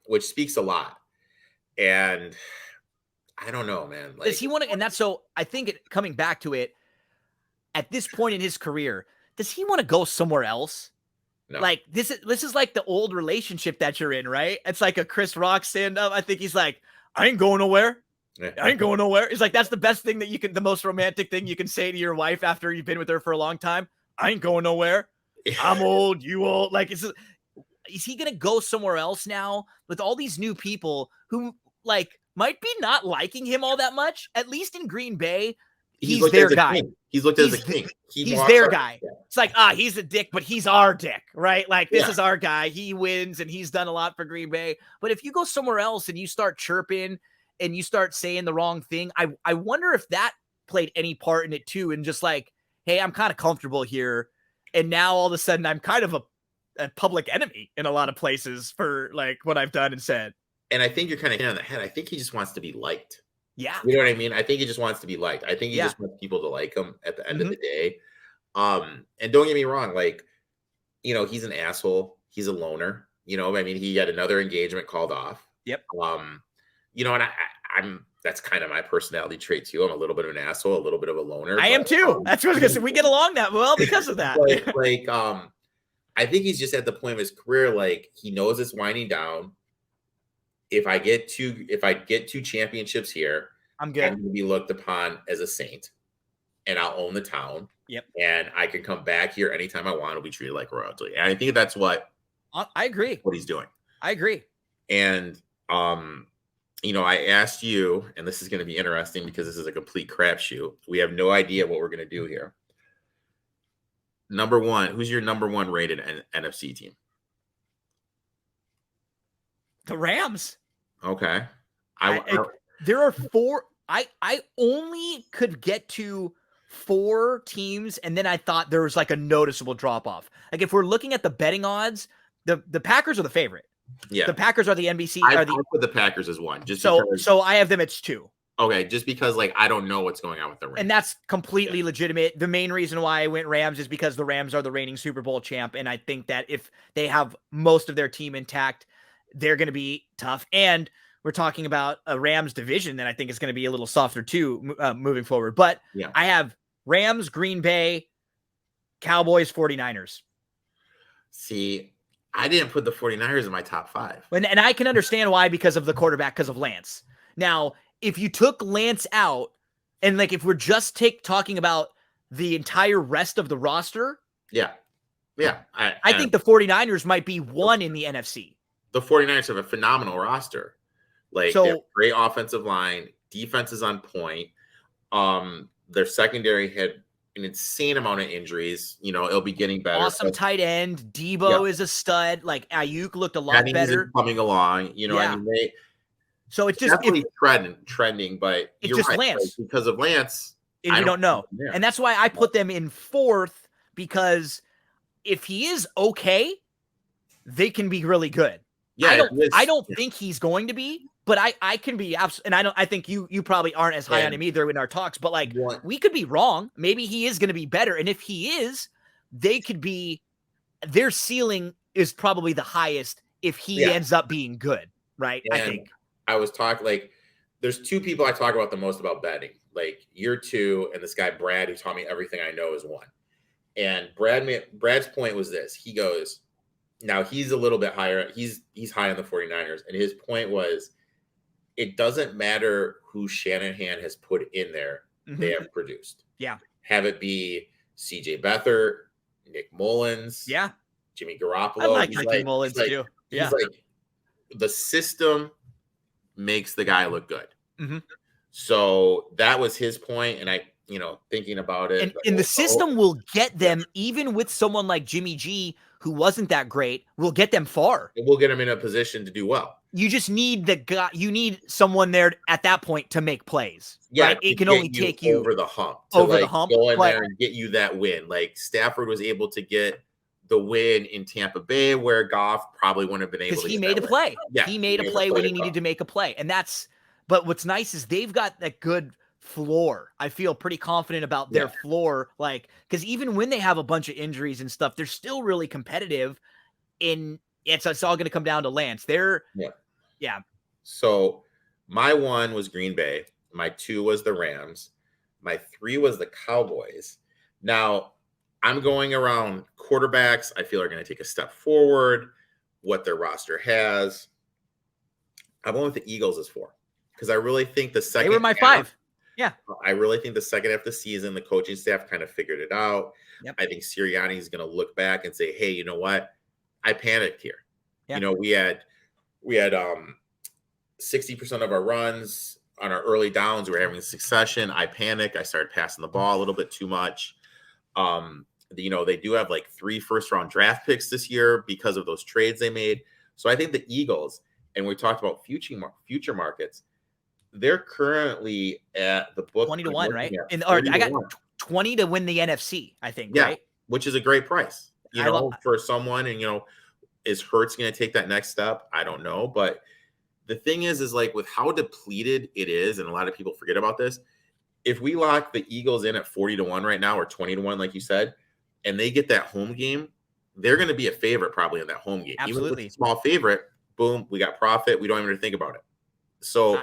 Which speaks a lot. And I don't know, man. Does he want to? And that's so. I think coming back to it, at this point in his career, does he want to go somewhere else? No. Like this is like the old relationship that you're in, right? It's like a Chris Rock stand-up. I think he's like, I ain't going nowhere. I ain't going nowhere. It's like, that's the best thing that you can, the most romantic thing you can say to your wife after you've been with her for a long time. I ain't going nowhere. I'm old. You old. Like, is he going to go somewhere else now with all these new people who like might be not liking him all that much? At least in Green Bay, he's their guy. He's looked as a king. He's their guy. Yeah. It's like, he's a dick, but he's our dick, right? Like, this is our guy. He wins, and he's done a lot for Green Bay. But if you go somewhere else and you start chirping and you start saying the wrong thing, I wonder if that played any part in it too. And just like, hey, I'm kind of comfortable here. And now all of a sudden I'm kind of a public enemy in a lot of places for like what I've done and said. And I think you're kind of hitting on the head. I think he just wants to be liked. Yeah. You know what I mean? I think he just wants to be liked. I think he just wants people to like him at the end of the day. And don't get me wrong. Like, he's an asshole. He's a loner. I mean, he had another engagement called off. Yep. And I'm that's kind of my personality trait too. I'm a little bit of an asshole, a little bit of a loner. I am too. That's what I was gonna say. We get along that well because of that. I think he's just at the point of his career, like he knows it's winding down. If I get two championships here, I'm good. I'm gonna be looked upon as a saint, and I'll own the town. Yep. And I can come back here anytime I want. I'll be treated like royalty. And I think that's what I agree. What he's doing. I agree. And I asked you, and this is going to be interesting because this is a complete crapshoot. We have no idea what we're going to do here. Number one, who's your number one rated NFC team? The Rams. Okay. There are four. I only could get to 4 teams, and then I thought there was like a noticeable drop off. Like if we're looking at the betting odds, the Packers are the favorite. Yeah, the Packers are the NBC. I put the Packers as one. So I have them as 2. Okay, just because like I don't know what's going on with the Rams, and that's completely legitimate. The main reason why I went Rams is because the Rams are the reigning Super Bowl champ, and I think that if they have most of their team intact, they're going to be tough. And we're talking about a Rams division that I think is going to be a little softer too moving forward. But I have Rams, Green Bay, Cowboys, 49ers. See, I didn't put the 49ers in my top 5. And I can understand why, because of the quarterback, because of Lance. Now, if you took Lance out, and like if we're just talking about the entire rest of the roster, I think the 49ers might be 1 in the NFC. The 49ers have a phenomenal roster. Like, they have great offensive line, defense is on point. Their secondary had an insane amount of injuries. It'll be getting better. Awesome tight end. Debo is a stud. Like Ayuk looked a lot better. Coming along. I mean, so it's just definitely trending, but it's just right, Lance. because of Lance. And you don't know. And that's why I put them in 4th, because if he is okay, they can be really good. Yeah, I don't think he's going to be, but I can be absolutely, and I think you probably aren't as high on him either in our talks, but like we could be wrong. Maybe he is going to be better. And if he is, they could be, their ceiling is probably the highest if he ends up being good. Right. And I think I was talking, like, there's two people I talk about the most about betting. Like, you're two, and this guy Brad, who taught me everything I know, is one. And Brad's point was this. He goes, now he's a little bit higher. He's high on the 49ers. And his point was, it doesn't matter who Shanahan has put in there, they have produced. Yeah. Have it be CJ Beathard, Nick Mullins, Jimmy Garoppolo. I like Nick Mullins too. He's like, the system makes the guy look good. So that was his point, and I, thinking about it, and the system will get them, even with someone like Jimmy G, who wasn't that great, will get them far. It will get them in a position to do well. You just need the guy. You need someone there at that point to make plays. Yeah, right? It can only take you over the hump. Go in there and get you that win. Like Stafford was able to get the win in Tampa Bay, where Goff probably wouldn't have been able to. Because he made a play. Yeah, he made a play when he needed to make a play, and that's. But what's nice is they've got that good floor. I feel pretty confident about their floor, like, because even when they have a bunch of injuries and stuff, they're still really competitive. It's all going to come down to Lance. Yeah. So my 1 was Green Bay. My 2 was the Rams. My 3 was the Cowboys. Now I'm going around quarterbacks I feel are going to take a step forward, what their roster has. I'm going with the Eagles as 4 because I really think the second. They were my 5. Yeah. I really think the second half of the season, the coaching staff kind of figured it out. Yep. I think Sirianni is going to look back and say, hey, you know what? I panicked here. Yep. We had 60% of our runs on our early downs. We were having a succession. I panicked. I started passing the ball a little bit too much. They do have like 3 first-round draft picks this year because of those trades they made. So I think the Eagles, and we talked about future markets, they're currently at the book 20-1, right? I got 20 to win the NFC, I think, right? Which is a great price, for someone. And, is Hurts going to take that next step? I don't know. But the thing is like with how depleted it is, and a lot of people forget about this, if we lock the Eagles in at 40-1 right now, or 20-1, like you said, and they get that home game, they're going to be a favorite probably in that home game. Absolutely. Even if it's a small favorite, boom, we got profit. We don't even think about it. So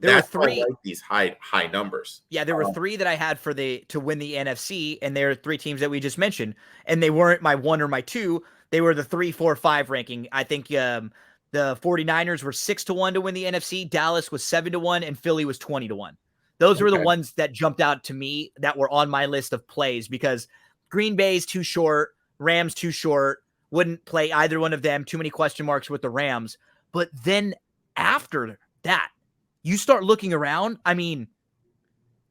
there were 3 like these high numbers. Yeah, there were 3 that I had to win the NFC, and there are 3 teams that we just mentioned, and they weren't my 1 or my 2. They were the 3, 4, 5 ranking. I think the 49ers were 6-1 to win the NFC. Dallas was 7-1, and Philly was 20-1. Those were the ones that jumped out to me that were on my list of plays, because Green Bay's too short, Rams too short, wouldn't play either one of them, too many question marks with the Rams. But then after that, you start looking around. I mean,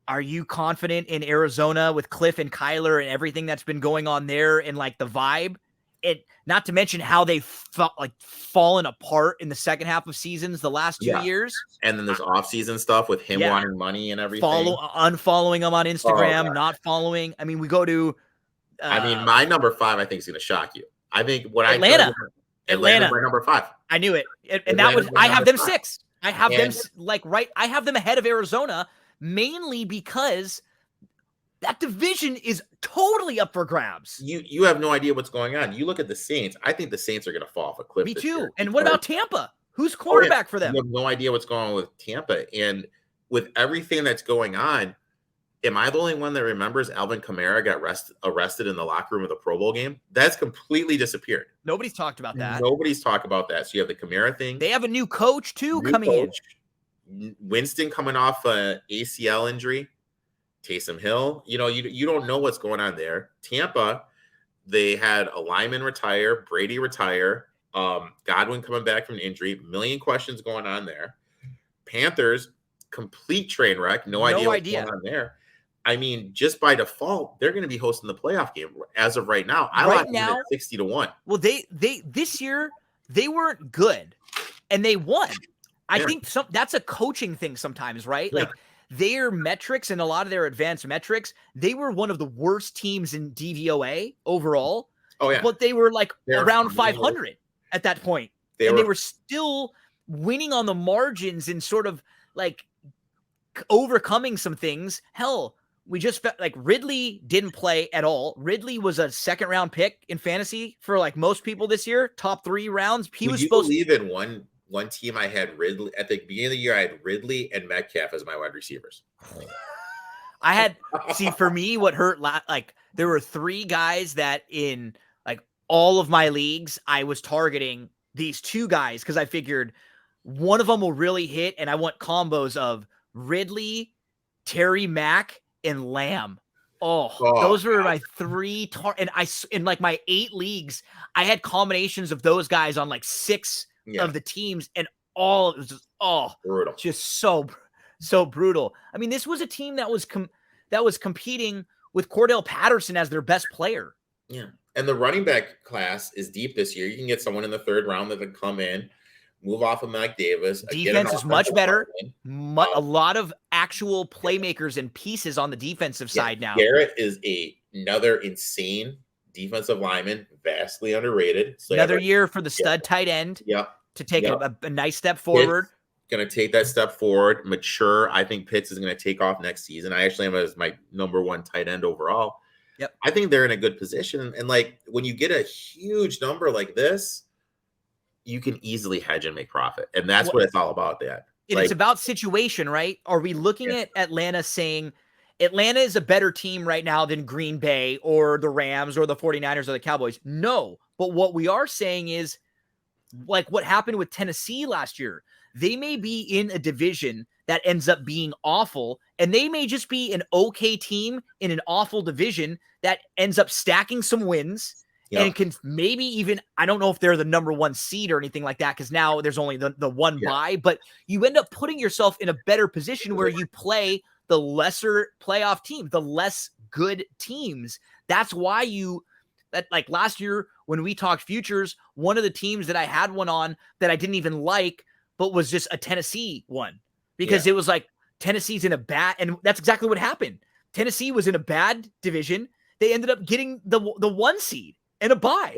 are you confident in Arizona with Cliff and Kyler and everything that's been going on there, and like the vibe? And not to mention how they felt like fallen apart in the second half of seasons the last 2 years. And then there's off-season stuff with him wanting money and everything. Unfollowing him on Instagram, not following. I mean, we go to my number 5, I think, is going to shock you. I think Atlanta my number 5. I knew it. And that was, I have them 6. I have them I have them ahead of Arizona, mainly because that division is totally up for grabs. You have no idea what's going on. You look at the Saints. I think the Saints are going to fall off a cliff. Me too. And what about Tampa? Who's quarterback for them? You have no idea what's going on with Tampa. And with everything that's going on, am I the only one that remembers Alvin Kamara got arrested in the locker room of the Pro Bowl game? That's completely disappeared. Nobody's talked about that. Nobody's talked about that. So you have the Kamara thing. They have a new coach too coming in. Winston coming off an ACL injury. Taysom Hill. You don't know what's going on there. Tampa, they had a lineman retire, Brady retire, Godwin coming back from an injury. Million questions going on there. Panthers, complete train wreck. No idea what's going on there. I mean, just by default, they're going to be hosting the playoff game as of right now. I like them at 60-1. Well, they this year they weren't good, and they won. I think that's a coaching thing sometimes, right? Yeah. Like their metrics and a lot of their advanced metrics, they were one of the worst teams in DVOA overall. Oh yeah, But they were like they're around phenomenal. 500 at that point. They And they were were still winning on the margins and sort of like overcoming some things. Hell, we just felt like Ridley didn't play at all. Ridley was a second round pick in fantasy for like most people this year, top 3 rounds. He Would was you supposed believe in one team I had Ridley at the beginning of the year? I had Ridley and Metcalf as my wide receivers. I had see for me what hurt like there were 3 guys that in like all of my leagues I was targeting these 2 guys because I figured one of them will really hit, and I want combos of Ridley, Terry Mack, and Lamb. Oh, those were my 3 and I in like my 8 leagues, I had combinations of those guys on like 6 of the teams, and all it was just brutal. Just so brutal. I mean, this was a team that was competing with Cordell Patterson as their best player. Yeah. And the running back class is deep this year. You can get someone in the 3rd round that can come in, move off of Mike Davis. Defense is much better. A lot of actual playmakers and pieces on the defensive side now. Garrett is another insane defensive lineman, vastly underrated. So another year for the stud tight end to take a nice step forward. Going to take that step forward, mature. I think Pitts is going to take off next season. I actually have him as my number 1 tight end overall. Yep. I think they're in a good position. And like when you get a huge number like this, you can easily hedge and make profit. And that's what it's all about. It's about situation, right? Are we looking at Atlanta saying Atlanta is a better team right now than Green Bay or the Rams or the 49ers or the Cowboys? No. But what we are saying is like what happened with Tennessee last year. They may be in a division that ends up being awful, and they may just be an okay team in an awful division that ends up stacking some wins and can maybe even, I don't know if they're the number 1 seed or anything like that, because now there's only the one bye, but you end up putting yourself in a better position where you play the lesser playoff teams, the less good teams. That's why like last year when we talked futures, one of the teams that I had one on that I didn't even like, but was just a Tennessee one, because it was like Tennessee's in a bad, and that's exactly what happened. Tennessee was in a bad division. They ended up getting the 1 seed and a bye,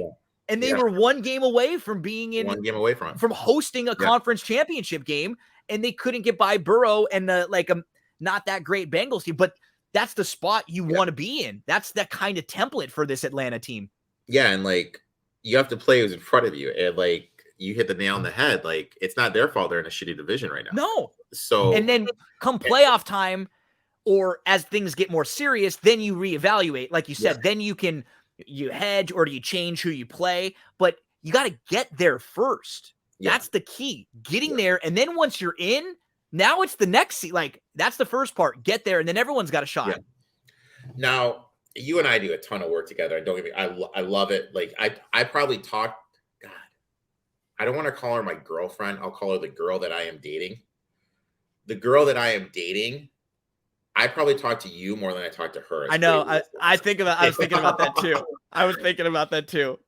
and they were 1 game away from being in 1 game away from hosting a conference championship game, and they couldn't get by Burrow and the not that great Bengals team. But that's the spot you want to be in. That's that kind of template for this Atlanta team. Yeah, and like you have to play who's in front of you, and like you hit the nail on the head. Like it's not their fault they're in a shitty division right now. No. So and then come playoff time, or as things get more serious, then you reevaluate. Like you said, then you hedge or do you change who you play, but you got to get there first. That's the key, getting there. And then once you're in, now it's the next seat. Like that's the first part, get there. And then everyone's got a shot. Now you and I do a ton of work together. And don't get me, I love it. Like I probably talk, God, I don't want to call her my girlfriend. I'll call her the girl that I am dating. The girl that I am dating, I probably talk to you more than I talk to her. I know. I was thinking about that too. I was thinking about that too.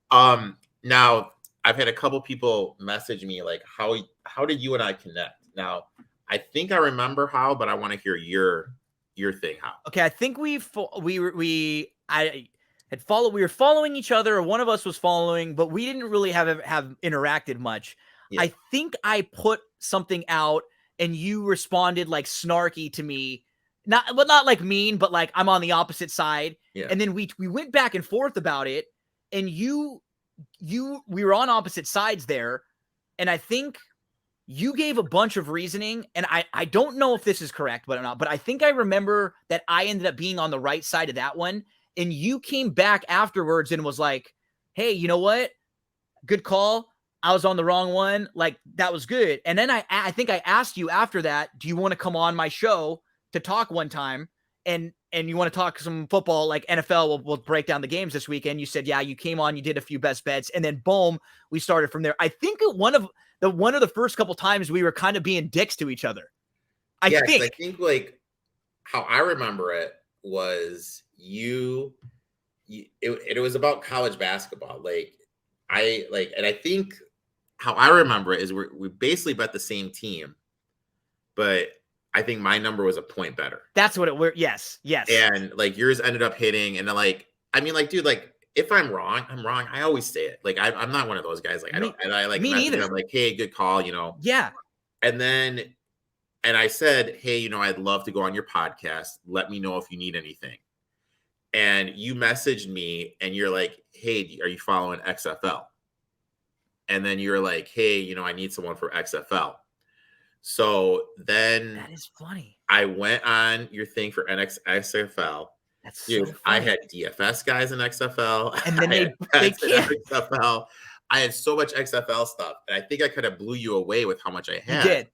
Now I've had a couple people message me like, how did you and I connect? Now I think I remember how, but I want to hear your thing. How? Okay. I think we were following each other, or one of us was following, but we didn't really have interacted much. I think I put something out and you responded like snarky to me. Not like mean, but like I'm on the opposite side. And then we went back and forth about it, and we were on opposite sides there. And I think you gave a bunch of reasoning, and I don't know if this is correct, but I think I remember that I ended up being on the right side of that one. And you came back afterwards and was like, hey, you know what? Good call. I was on the wrong one. Like that was good. And then I think I asked you after that, do you want to come on my show to talk one time, and you want to talk some football, like NFL, we'll break down the games this weekend. You said, yeah, you came on, you did a few best bets, and then boom, we started from there. I think one of the first couple times we were kind of being dicks to each other. I think like how I remember it was it was about college basketball. And I think how I remember it is we basically bet the same team, but I think my number was a point better. That's what it were. Yes. And like yours ended up hitting, and then like I mean, like, dude, like if I'm wrong, I'm wrong. I always say it. Like I'm not one of those guys. Like I don't, and I like Me message neither. them like, hey, good call, you know. Yeah. And then and I said, hey, you know, I'd love to go on your podcast. Let me know if you need anything. And you messaged me and you're like, hey, are you following XFL? And then you're like, hey, you know, I need someone for XFL. So then That is funny. I went on your thing for XFL. That's Dude, so I funny. had DFS guys in XFL. And then I had they pets in can't. XFL. I had so much XFL stuff. And I think I kind of blew you away with how much I You had. did.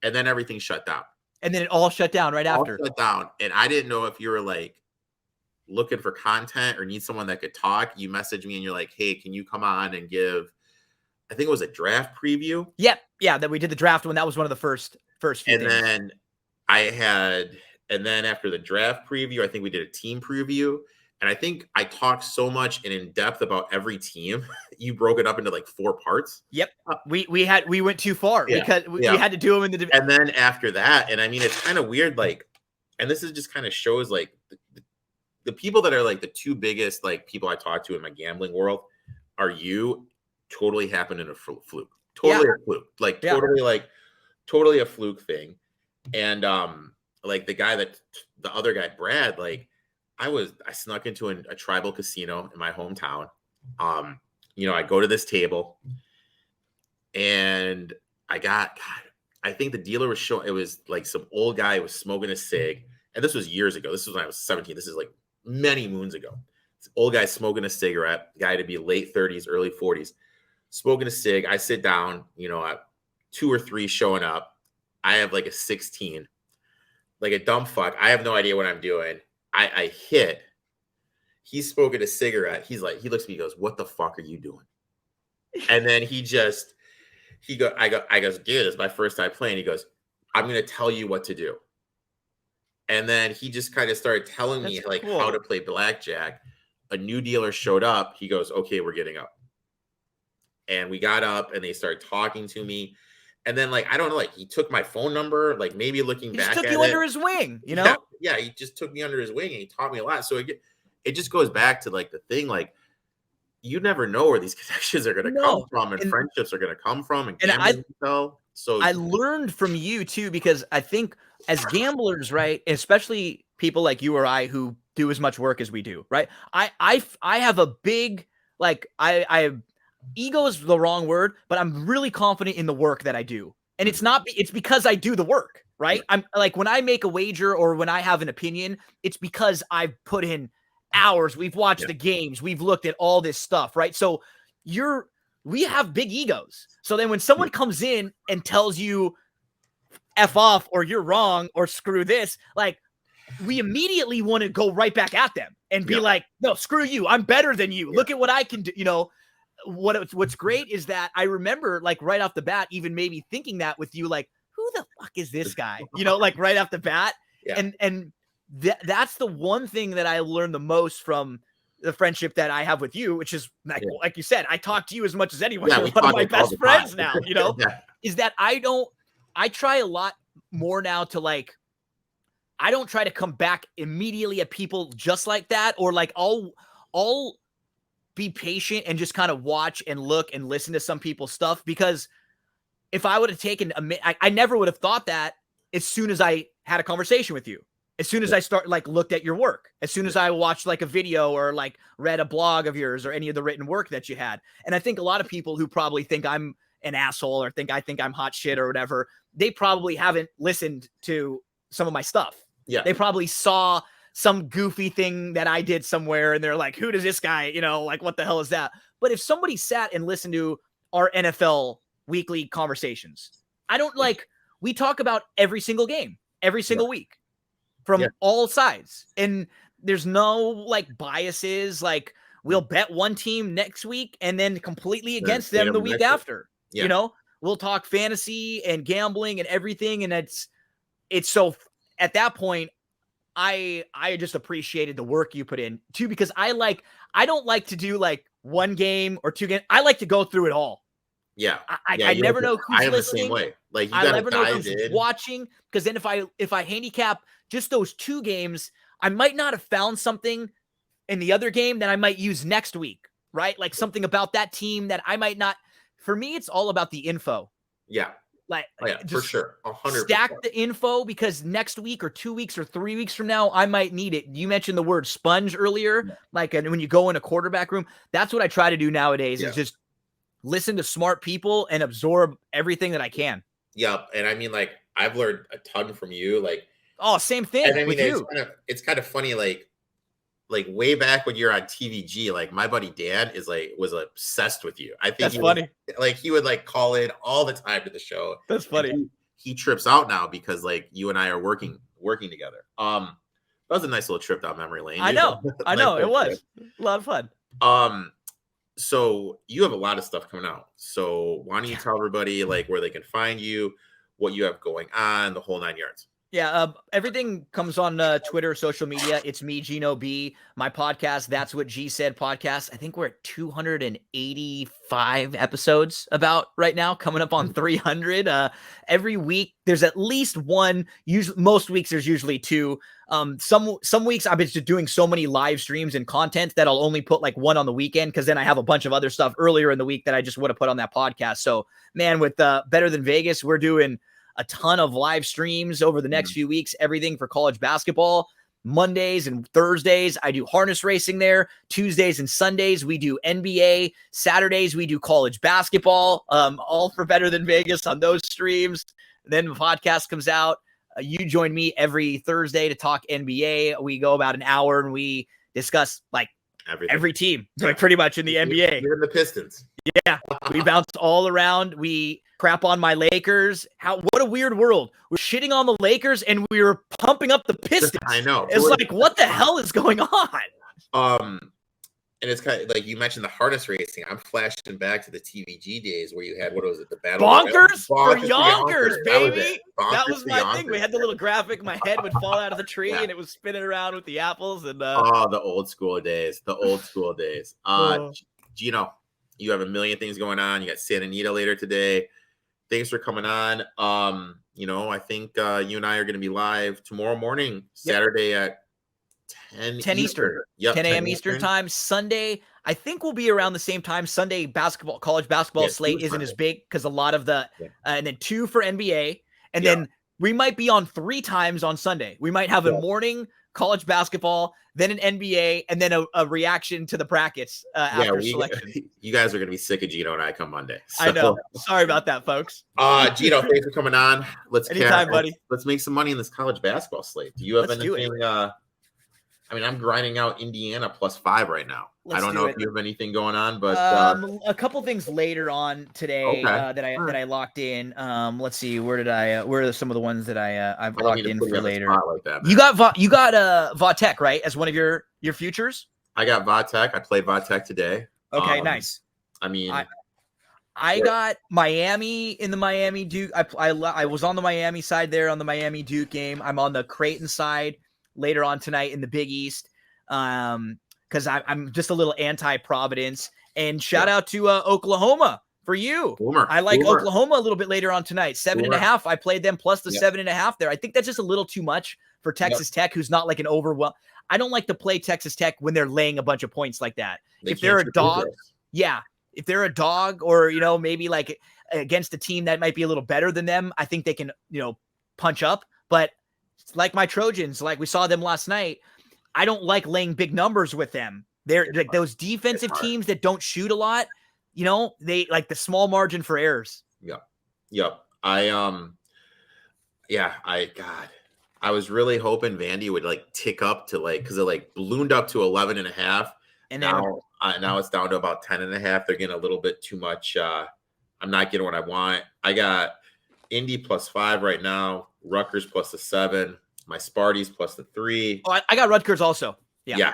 And then everything shut down. And then it all shut down right All after. shut down. And I didn't know if you were like looking for content or need someone that could talk. You messaged me and you're like, hey, can you come on and give, I think it was a draft preview. Yep. Yeah. That we did the draft when that was one of the first few And things. then and then after the draft preview, I think we did a team preview. And I think I talked so much and in depth about every team, you broke it up into like 4 parts. Yep. We went too far because we had to do them in the. And then after that, and I mean, it's kind of weird, like, and this is just kind of shows like the people that are like the 2 biggest like people I talk to in my gambling world are you. Totally happened in a fluke. Totally a fluke. Like totally a fluke thing. And like the other guy, Brad, like I snuck into a tribal casino in my hometown. You know, I go to this table and I think the dealer was showing, it was like some old guy was smoking a cig. And this was years ago. This was when I was 17. This is like many moons ago. This old guy smoking a cigarette, guy to be late 30s, early 40s, smoking a cig. I sit down, you know, at 2 or 3 showing up. I have like a 16, like a dumb fuck. I have no idea what I'm doing. I hit. He's smoking a cigarette. He's like, he looks at me, he goes, what the fuck are you doing? And then I goes, dude, it's my first time playing. He goes, I'm going to tell you what to do. And then he just kind of started telling me like how to play blackjack. A new dealer showed up. He goes, okay, we're getting up. And we got up and they started talking to me. And then like, I don't know, like he took my phone number, like maybe looking back at it. He took you under his wing, you know? Yeah, he just took me under his wing and he taught me a lot. So it just goes back to like the thing, like you never know where these connections are going to come from and friendships are going to come from. And so I learned from you too, because I think as gamblers, right, especially people like you or I who do as much work as we do, right? I have a big, like, ego is the wrong word, but I'm really confident in the work that I do. And it's because I do the work, right? I'm like, when I make a wager or when I have an opinion, it's because I've put in hours. We've watched the games. We've looked at all this stuff, right? So we have big egos. So then when someone comes in and tells you F off or you're wrong or screw this, like we immediately want to go right back at them and be like, no, screw you. I'm better than you. Look at what I can do. You know, what's great is that I remember like right off the bat, even maybe thinking that with you, like, who the fuck is this guy? You know, like right off the bat. And that's the one thing that I learned the most from the friendship that I have with you, which is like you said, I talk to you as much as anyone. You're one of my best friends now, you know, is that I try a lot more now to like, I don't try to come back immediately at people just like that, or like I'll be patient and just kind of watch and look and listen to some people's stuff, because if I would have taken I never would have thought that as soon as I had a conversation with you. As soon as I looked at your work, as soon as I watched like a video or like read a blog of yours or any of the written work that you had. And I think a lot of people who probably think I'm an asshole or think I'm hot shit or whatever, they probably haven't listened to some of my stuff. Yeah. They probably saw some goofy thing that I did somewhere and they're like, who does this guy, you know, like, what the hell is that? But if somebody sat and listened to our NFL weekly conversations, we talk about every single game, every single week. From all sides. And there's no like biases. Like we'll bet one team next week and then completely against them the week after. You know, we'll talk fantasy and gambling and everything. And it's so at that point, I just appreciated the work you put in too, because I don't like to do like one game or 2 games. I like to go through it all. Yeah. I never know who's I am listening. the same way. Like, you I got never to know dive who's in. watching, because then if I handicap just those 2 games, I might not have found something in the other game that I might use next week, right? Like something about that team that I might not. For me, it's all about the info. Yeah. Like, Oh, yeah, for just sure. 100%. stack the info, because next week or 2 weeks or 3 weeks from now, I might need it. You mentioned the word sponge earlier. Yeah. Like, and when you go in a quarterback room, that's what I try to do nowadays, Yeah. is just listen to smart people and absorb everything that I can. Yep. And I mean, like, I've learned a ton from you. Like, Oh, same and thing I mean, with you. it's kind of funny, like way back when you're on TVG, like my buddy Dan was obsessed with you. I think That's he was funny. like, he would like call in all the time to the show. That's And funny. he trips out now because like you and I are working together. That was a nice little trip down memory lane. I Dude. know. I Nice know. It little was trip. a lot of fun. So you have a lot of stuff coming out. So why don't you tell everybody like where they can find you, what you have going on, the whole 9 yards. Yeah, everything comes on Twitter, social media. It's me, Gino B. My podcast, That's What G Said podcast. I think we're at 285 episodes about right now, coming up on 300. Every week, there's at least one. Usually, most weeks, there's usually 2. Some weeks, I've been just doing so many live streams and content that I'll only put like 1 on the weekend, because then I have a bunch of other stuff earlier in the week that I just would have put on that podcast. So, man, with Better Than Vegas, we're doing a ton of live streams over the next few weeks, everything for college basketball. Mondays and Thursdays, I do harness racing there. Tuesdays and Sundays, we do NBA. Saturdays, we do college basketball, all for Better Than Vegas on those streams. And then the podcast comes out. You join me every Thursday to talk NBA. We go about an hour and we discuss like every team, like pretty much in the NBA. You're in the Pistons. Yeah, we bounce all around. We crap on my Lakers. What a weird world. We're shitting on the Lakers and we were pumping up the Pistons. I know. It's like, what the hell is going on? And it's kind of like you mentioned the harness racing. I'm flashing back to the TVG days where you had, what was it, the battle? Bonkers for Yonkers, baby. That was my Yonkers. thing. We had the little graphic. My head would fall out of the tree and it was spinning around with the apples. And the old school days. Gino, you have a million things going on. You got Santa Anita later today. Thanks for coming on. I think you and I are going to be live tomorrow morning, Saturday at 10 Eastern. Yep, 10 a.m. Eastern time. Sunday, I think we'll be around the same time. Sunday college basketball slate isn't as big because a lot of the and then 2 for NBA. And then we might be on 3 times on Sunday. We might have a morning college basketball, then an NBA, and then a reaction to the brackets after selection. You guys are going to be sick of Gino and I come Monday. So. I know. Sorry about that, folks. Gino, thanks for coming on. Anytime, buddy. Let's make some money in this college basketball slate. Do you have anything? I mean, I'm grinding out Indiana +5 right now. I don't know if you have anything going on, but a couple things later on today that I locked in. Let's see, where are some of the ones that I've locked in for later? Like that, you got Vautech, right, as one of your futures? I got Vautech. I played Vautech today. Okay, nice. I mean, I got Miami in the Miami Duke. I was on the Miami side there on the Miami Duke game. I'm on the Creighton side later on tonight in the Big East, because I'm just a little anti-Providence. And shout out to Oklahoma for you. I like Oklahoma a little bit later on tonight. 7.5. I played them plus the 7.5 there. I think that's just a little too much for Texas Tech, who's not like an overwhelm. I don't like to play Texas Tech when they're laying a bunch of points like that. If they're a dog, if they're a dog, or maybe like against a team that might be a little better than them, I think they can punch up. But like my Trojans, like we saw them last night, I don't like laying big numbers with them. They're like those defensive teams that don't shoot a lot. They like the small margin for errors. Yep. I was really hoping Vandy would like tick up to because it like ballooned up to 11.5. And now it's down to about 10.5. They're getting a little bit too much. I'm not getting what I want. I got Indy +5 right now. Rutgers +7. My Sparties +3. Oh, I got Rutgers also. Yeah.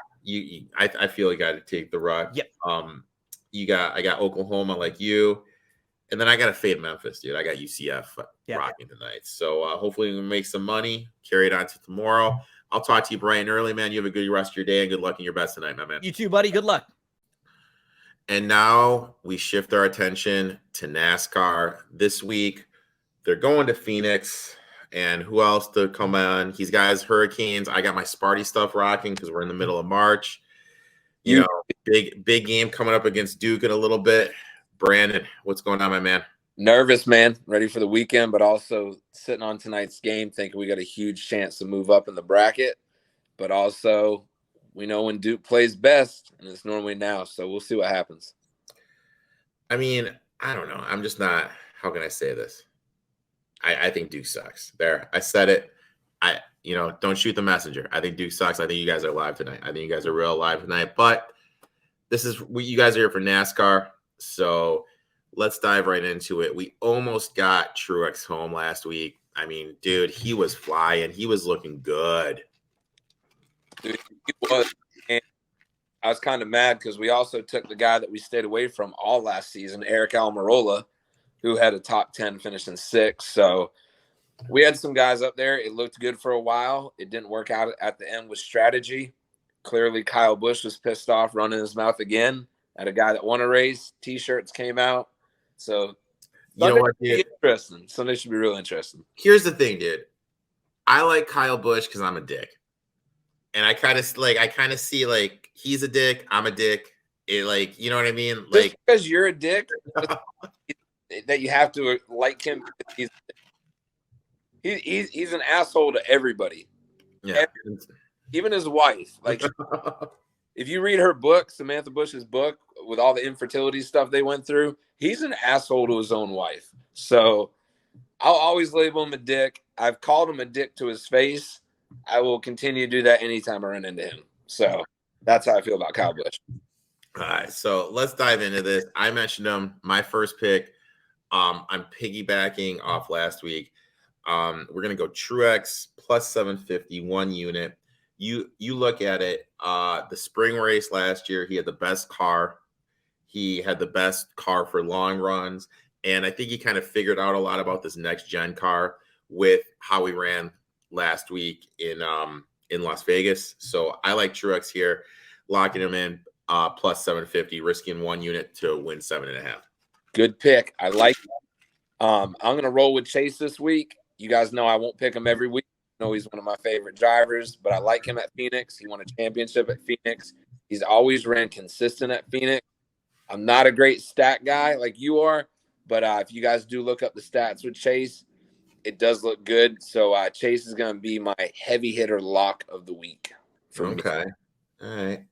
I feel you got to take the Rut. Yep. I got Oklahoma like you, and then I got to fade Memphis, dude. I got UCF rocking tonight. So hopefully we can make some money. Carry it on to tomorrow. I'll talk to you bright and early, man. You have a good rest of your day and good luck in your bets tonight, my man. You too, buddy. Good luck. And now we shift our attention to NASCAR. This week, they're going to Phoenix. And who else to come on? He's got his Hurricanes. I got my Sparty stuff rocking because we're in the middle of March. You know, big game coming up against Duke in a little bit. Brandon, what's going on, my man? Nervous, man. Ready for the weekend, but also sitting on tonight's game thinking we got a huge chance to move up in the bracket. But also, we know when Duke plays best, and it's normally now. So we'll see what happens. I mean, I don't know. I'm just not – how can I say this? I think Duke sucks. There, I said it. Don't shoot the messenger. I think Duke sucks. I think you guys are live tonight. I think you guys are real live tonight. But this is – you guys are here for NASCAR. So let's dive right into it. We almost got Truex home last week. I mean, dude, he was flying. He was looking good. Dude, he was. And I was kind of mad because we also took the guy that we stayed away from all last season, Eric Almirola, who had a top 10 finish in 6th. So we had some guys up there. It looked good for a while. It didn't work out at the end with strategy. Clearly, Kyle Busch was pissed off, running his mouth again at a guy that won a race. T-shirts came out. So you know what, dude? Interesting. Sunday should be real interesting. Here's the thing, dude. I like Kyle Busch because I'm a dick. And I kind of see like he's a dick, I'm a dick. It like, you know what I mean? Like just because you're a dick that you have to like him. He's an asshole to everybody. Yeah. Even his wife. Like if you read her book, Samantha Bush's book, with all the infertility stuff they went through, he's an asshole to his own wife. So I'll always label him a dick. I've called him a dick to his face. I will continue to do that anytime I run into him. So that's how I feel about Kyle Busch. All right, so let's dive into this. I mentioned him. My first pick. I'm piggybacking off last week. We're gonna go Truex plus 750, 1 unit. You look at it. The spring race last year, he had the best car. He had the best car for long runs, and I think he kind of figured out a lot about this next gen car with how he ran last week in Las Vegas. So I like Truex here, locking him in plus 750, risking 1 unit to win 7.5. Good pick. I like it. I'm going to roll with Chase this week. You guys know I won't pick him every week. I know he's one of my favorite drivers, but I like him at Phoenix. He won a championship at Phoenix. He's always ran consistent at Phoenix. I'm not a great stat guy like you are, but if you guys do look up the stats with Chase, it does look good. So Chase is going to be my heavy hitter lock of the week for me. Okay. All right.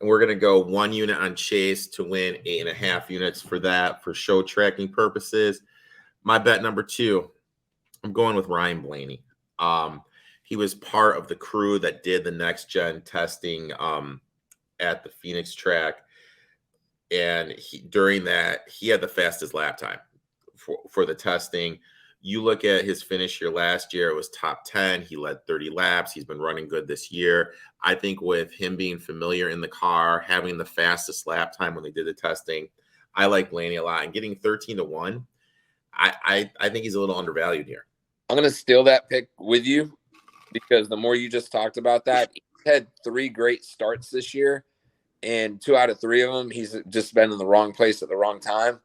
And we're going to go 1 unit on Chase to win 8.5 units for that for show tracking purposes. My bet number 2, I'm going with Ryan Blaney. He was part of the crew that did the next gen testing at the Phoenix track. And during that, he had the fastest lap time for the testing. You look at his finish here last year, it was top 10. He led 30 laps. He's been running good this year. I think with him being familiar in the car, having the fastest lap time when they did the testing, I like Blaney a lot. And getting 13-1, I think he's a little undervalued here. I'm going to steal that pick with you because the more you just talked about that, he's had 3 great starts this year, and 2 out of 3 of them, he's just been in the wrong place at the wrong time.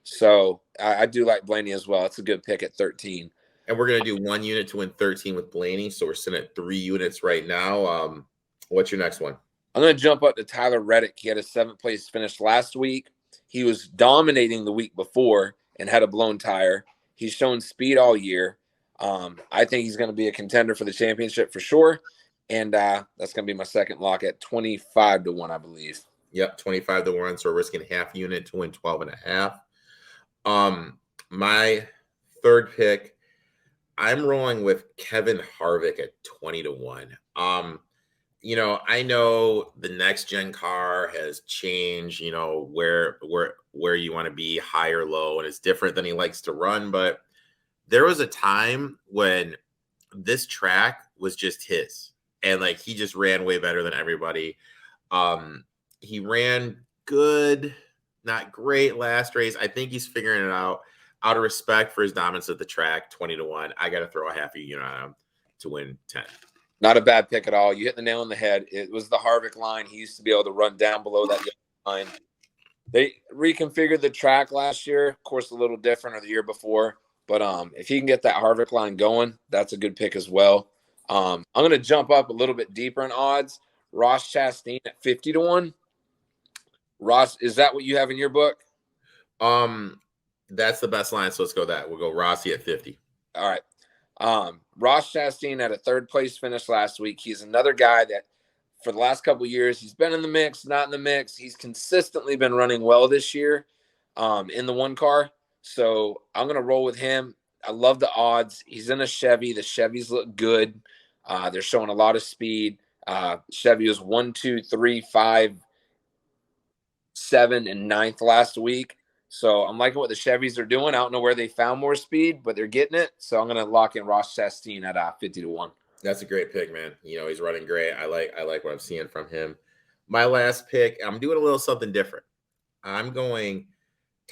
So I do like Blaney as well. It's a good pick at 13. And we're going to do 1 unit to win 13 with Blaney. So we're sitting at 3 units right now. What's your next one? I'm going to jump up to Tyler Reddick. He had a 7th place finish last week. He was dominating the week before and had a blown tire. He's shown speed all year. I think he's going to be a contender for the championship for sure. And that's going to be my second lock at 25-1, I believe. Yep, 25-1. So we're risking half unit to win 12.5. My third pick, I'm rolling with Kevin Harvick at 20-1. I know the next gen car has changed, where you want to be, high or low, and it's different than he likes to run. But there was a time when this track was just his, and like he just ran way better than everybody. He ran good, not great last race. I think he's figuring it out. Out of respect for his dominance at the track, 20-1. I got to throw a half a unit on him to win 10. Not a bad pick at all. You hit the nail on the head. It was the Harvick line. He used to be able to run down below that line. They reconfigured the track last year, of course, a little different or the year before. But if he can get that Harvick line going, that's a good pick as well. I'm going to jump up a little bit deeper in odds. Ross Chastain at 50-1. Ross, is that what you have in your book? That's the best line, so let's go that. We'll go Rossi at 50. All right. Ross Chastain had a third place finish last week. He's another guy that for the last couple of years, he's been in the mix, not in the mix. He's consistently been running well this year in the one car. So I'm going to roll with him. I love the odds. He's in a Chevy. The Chevys look good. They're showing a lot of speed. Chevy was 1, 2, 3, 5, 7, and 9th last week. So I'm liking what the Chevys are doing. I don't know where they found more speed, but they're getting it. So I'm going to lock in Ross Chastain at 50-1. That's a great pick, man. You know, he's running great. I like what I'm seeing from him. My last pick, I'm doing a little something different. I'm going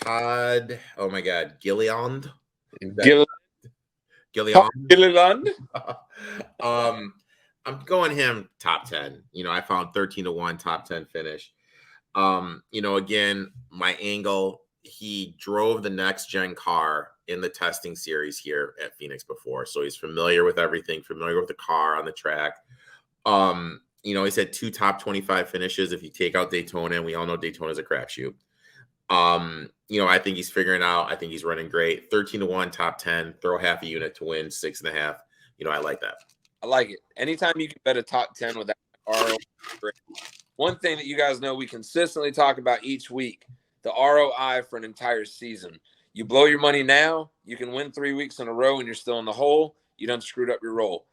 Todd, oh my God, Gilliland. Gilliland. I'm going him top 10. You know, I found 13-1 top 10 finish. You know, again, my angle, he drove the next gen car in the testing series here at Phoenix before. So he's familiar with everything, familiar with the car on the track. You know, he's had 2 top 25 finishes. If you take out Daytona, and we all know Daytona is a crapshoot. You know, I think he's figuring out. I think he's running great. 13-1 top 10, throw half a unit to win 6.5. You know, I like that. I like it. Anytime you can bet a top 10 with that ROI. One thing that you guys know we consistently talk about each week, the ROI for an entire season. You blow your money now, you can win 3 weeks in a row and you're still in the hole. You done screwed up your roll.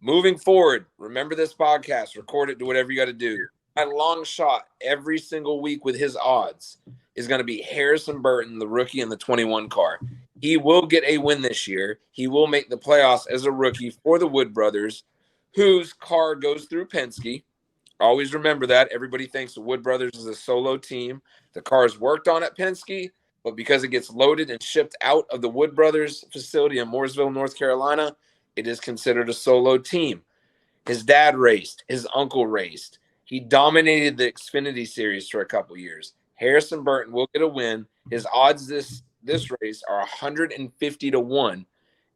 Moving forward, remember this podcast, record it, do whatever you got to do. My long shot every single week with his odds is going to be Harrison Burton, the rookie in the 21 car. He will get a win this year. He will make the playoffs as a rookie for the Wood brothers, whose car goes through Penske. Always remember that. Everybody thinks the Wood brothers is a solo team. The car is worked on at Penske, but because it gets loaded and shipped out of the Wood brothers facility in Mooresville, North Carolina, it is considered a solo team. His dad raced. His uncle raced. He dominated the Xfinity Series for a couple years. Harrison Burton will get a win. His odds this race are 150-1.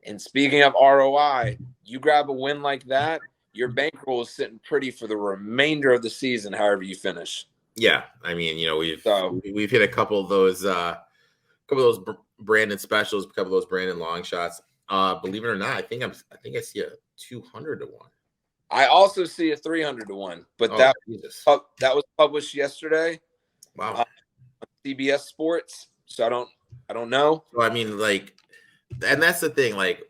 And speaking of ROI, you grab a win like that, your bankroll is sitting pretty for the remainder of the season, however you finish. Yeah, I mean, you know, we've hit a couple of those Brandon specials, a couple of those Brandon long shots. Believe it or not, I think I see a 200-1. I also see a 300-1, but that was published yesterday. Wow. On CBS Sports. So I don't know. So I mean, like, and that's the thing, like,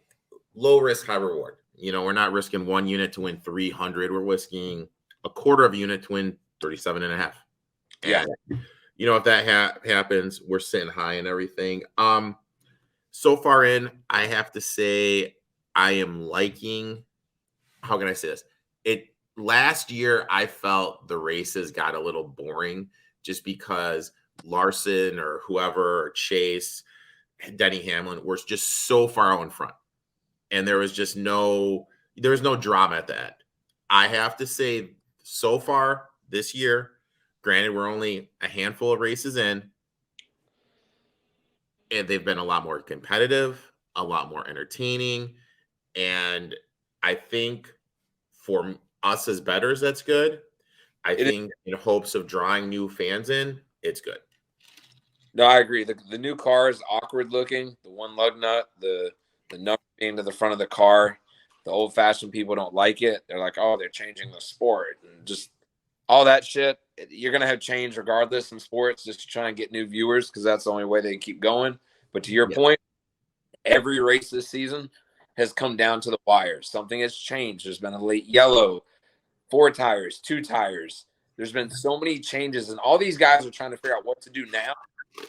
low risk, high reward. You know, we're not risking 1 unit to win 300. We're risking a quarter of a unit to win 37.5. Yeah. You know, if that happens, we're sitting high and everything. So far in, I have to say I am liking, how can I say this? Last year, I felt the races got a little boring just because Larson or whoever, or Chase, Denny Hamlin were just so far out in front. And there was no drama at the end. I have to say, so far this year, granted, we're only a handful of races in, and they've been a lot more competitive, a lot more entertaining. And I think for us as bettors, that's good. I think in hopes of drawing new fans in, it's good. No, I agree. The new car is awkward looking. The one lug nut, the number being to the front of the car. The old-fashioned people don't like it. They're like, oh, they're changing the sport. And just all that shit. You're going to have change regardless in sports just to try and get new viewers because that's the only way they keep going. But to your point, every race this season has come down to the wire. Something has changed. There's been a late yellow, 4 tires, 2 tires. There's been so many changes, and all these guys are trying to figure out what to do now.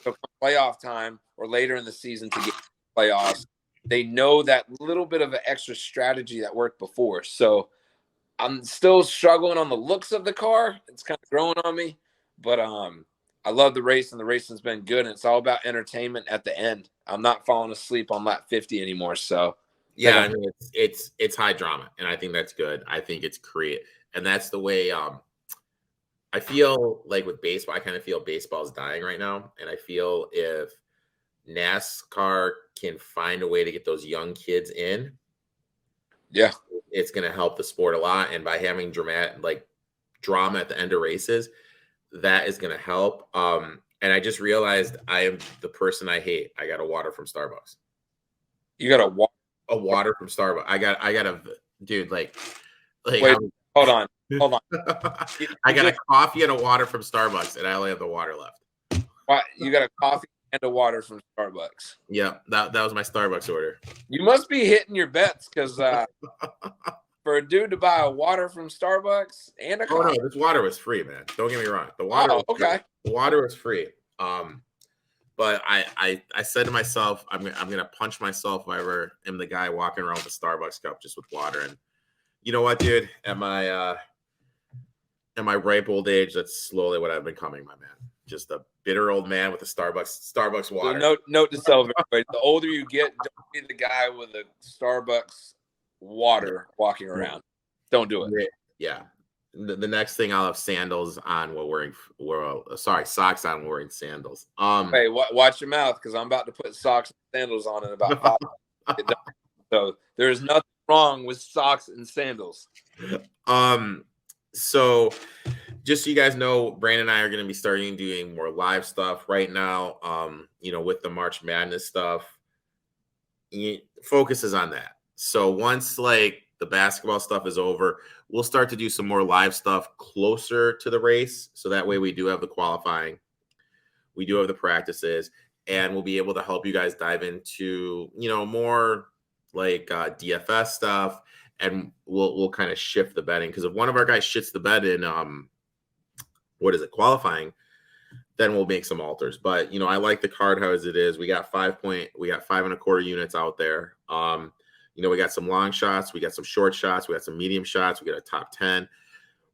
So playoff time or later in the season to get playoffs, they know that little bit of an extra strategy that worked before. So I'm still struggling on the looks of the car. It's kind of growing on me, but I love the race, and the racing's been good, and it's all about entertainment at the end. I'm not falling asleep on lap 50 anymore. So yeah, I mean, it's high drama, and I think that's good. I think it's creative, and that's the way I feel like with baseball, I kind of feel baseball is dying right now. And I feel if NASCAR can find a way to get those young kids in, Yeah. it's going to help the sport a lot. And by having drama at the end of races, that is going to help. And I just realized I am the person I hate. I got a water from Starbucks. You got a water from Starbucks. I got a dude like wait, hold on. I got a coffee and a water from Starbucks, and I only have the water left. You got a coffee and a water from Starbucks. Yeah, that was my Starbucks order. You must be hitting your bets because for a dude to buy a water from Starbucks and a coffee. Oh no, this water was free, man. Don't get me wrong. The water was okay. Free. The water was free. But I said to myself, I'm gonna punch myself if I ever am the guy walking around with a Starbucks cup just with water. And you know what, dude? At my ripe old age, that's slowly what I've been becoming, my man. Just a bitter old man with a Starbucks water. So note to self, everybody. The older you get, don't be the guy with a Starbucks water walking around. Don't do it. Yeah. The next thing, I'll have sandals on while wearing socks on while wearing sandals. Hey, watch your mouth because I'm about to put socks and sandals on in about 5 minutes. So there's nothing wrong with socks and sandals. So just so you guys know, Brandon and I are going to be starting doing more live stuff right now. With the March Madness stuff, focus is on that. So once the basketball stuff is over, we'll start to do some more live stuff closer to the race. So that way we do have the qualifying, we do have the practices, and we'll be able to help you guys dive into, more DFS stuff. And we'll kind of shift the betting, because if one of our guys shits the bet in qualifying, then we'll make some alters. But I like the card how as it is. We got 5.25 units out there. We got some long shots, we got some short shots, we got some medium shots, we got a top 10.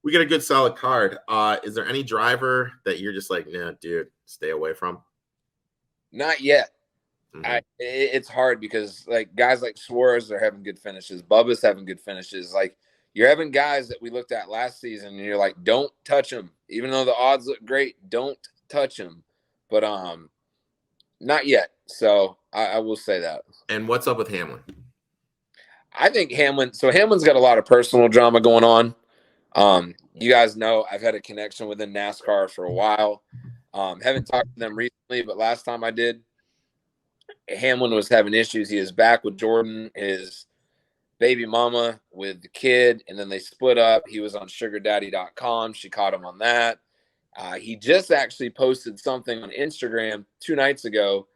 We got a good solid card. Is there any driver that you're just like, nah, dude, stay away from? Not yet. Mm-hmm. It's hard because guys like Suarez are having good finishes. Bubba's having good finishes. You're having guys that we looked at last season, and you're like, don't touch them. Even though the odds look great, don't touch them. But not yet. So I will say that. And what's up with Hamlin? I think Hamlin's got a lot of personal drama going on. You guys know I've had a connection within NASCAR for a while. Haven't talked to them recently, but last time I did, Hamlin was having issues. He was back with Jordan, his baby mama with the kid, and then they split up. He was on sugardaddy.com. She caught him on that. He just actually posted something on Instagram 2 nights ago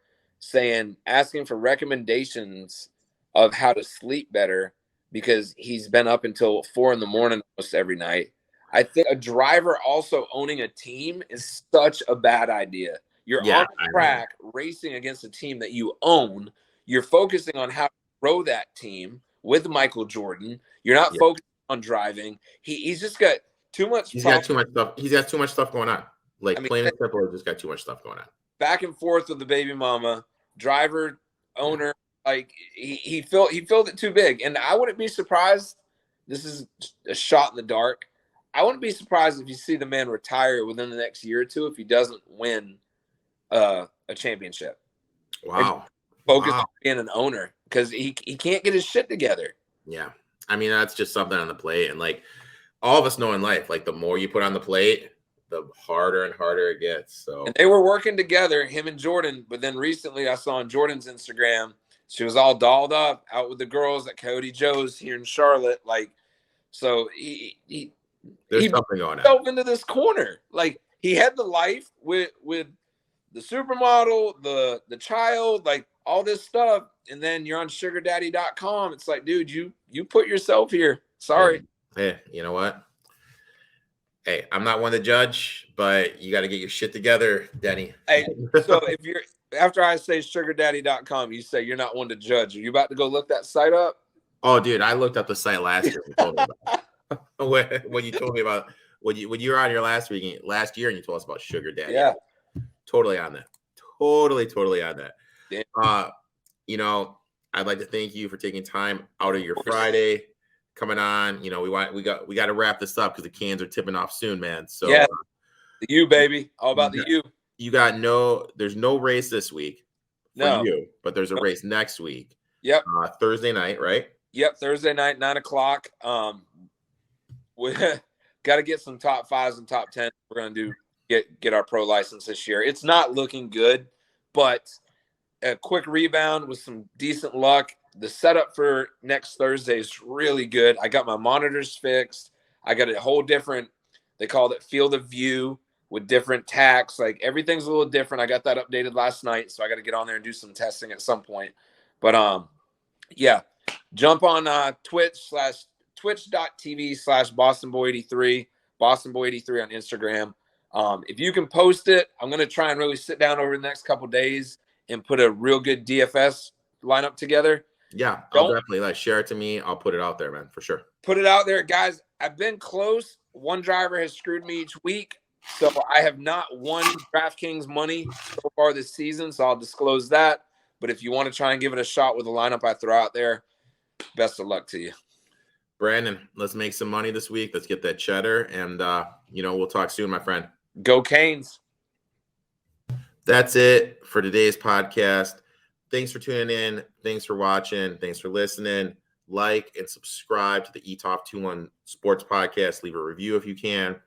asking for recommendations of how to sleep better because he's been up until 4 a.m. almost every night. I think a driver also owning a team is such a bad idea. You're on the track racing against a team that you own. You're focusing on how to grow that team with Michael Jordan. You're not focused on driving. He's just got too much. He's got too much stuff. He's got too much stuff going on. Plain and simple, he's just got too much stuff going on. Back and forth with the baby mama, driver, owner. He filled it too big, and I wouldn't be surprised. This is a shot in the dark. I wouldn't be surprised if you see the man retire within the next year or two if he doesn't win a championship. Wow. Focus on being an owner because he can't get his shit together. Yeah. I mean, that's just something on the plate. And all of us know in life, the more you put on the plate, the harder and harder it gets. So, and they were working together, him and Jordan. But then recently I saw on Jordan's Instagram, she was all dolled up out with the girls at Coyote Joe's here in Charlotte. So there's something going on. Dove into this corner. He had the life with the supermodel, the child, all this stuff, and then you're on sugardaddy.com. It's dude, you put yourself here. Sorry. Hey, you know what? Hey, I'm not one to judge, but you got to get your shit together, Denny. Hey, so after I say sugardaddy.com, you say you're not one to judge. Are you about to go look that site up? Oh, dude, I looked up the site last year. When you told me about when you were on your last year and you told us about Sugar Daddy. Yeah. Totally on that. Totally on that. Damn. I'd like to thank you for taking time out of your Friday coming on. We got to wrap this up because the cans are tipping off soon, man. So yeah, The U, baby. All about the U. You got there's no race this week for you, but there's a race next week. Yep. Thursday night, right? Yep. Thursday night, 9:00. We got to get some top 5s and top 10. We're going to get our pro license this year. It's not looking good, but a quick rebound with some decent luck. The setup for next Thursday is really good. I got my monitors fixed. I got a whole different, they called it field of view with different tacks. Like everything's a little different. I got that updated last night, so I got to get on there and do some testing at some point. But yeah, jump on twitch.tv/BostonBoy83, BostonBoy83 on Instagram. If you can post it, I'm going to try and really sit down over the next couple of days and put a real good DFS lineup together. Yeah, I'll definitely share it to me. I'll put it out there, man, for sure. Put it out there, guys. I've been close. One driver has screwed me each week, so I have not won DraftKings money so far this season, so I'll disclose that. But if you want to try and give it a shot with the lineup I throw out there, best of luck to you. Brandon, let's make some money this week. Let's get that cheddar, and we'll talk soon, my friend. Go Canes. That's it for today's podcast. Thanks for tuning in. Thanks for watching. Thanks for listening. Like and subscribe to the Etoft21sports podcast. Leave a review if you can.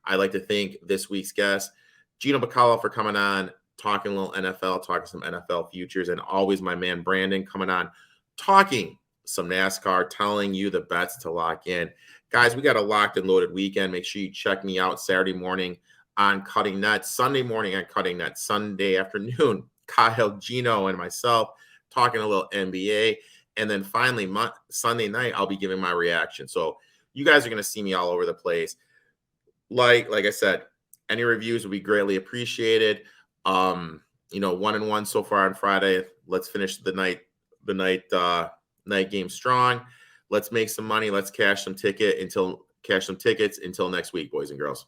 I'd like to thank this week's guest, Gino Bacallo, for coming on, talking a little NFL, talking some NFL futures, and always my man Brandon coming on, talking some NASCAR, telling you the bets to lock in. Guys, we got a locked and loaded weekend. Make sure you check me out Saturday morning on Cutting Nuts, Sunday morning on Cutting Nuts, Sunday afternoon, Kyle, Gino, and myself talking a little NBA. And then finally, Sunday night, I'll be giving my reaction. So you guys are going to see me all over the place. Like I said, any reviews would be greatly appreciated. 1-1 so far on Friday. Let's finish the night game strong. Let's make some money. Let's cash some tickets until next week, boys and girls.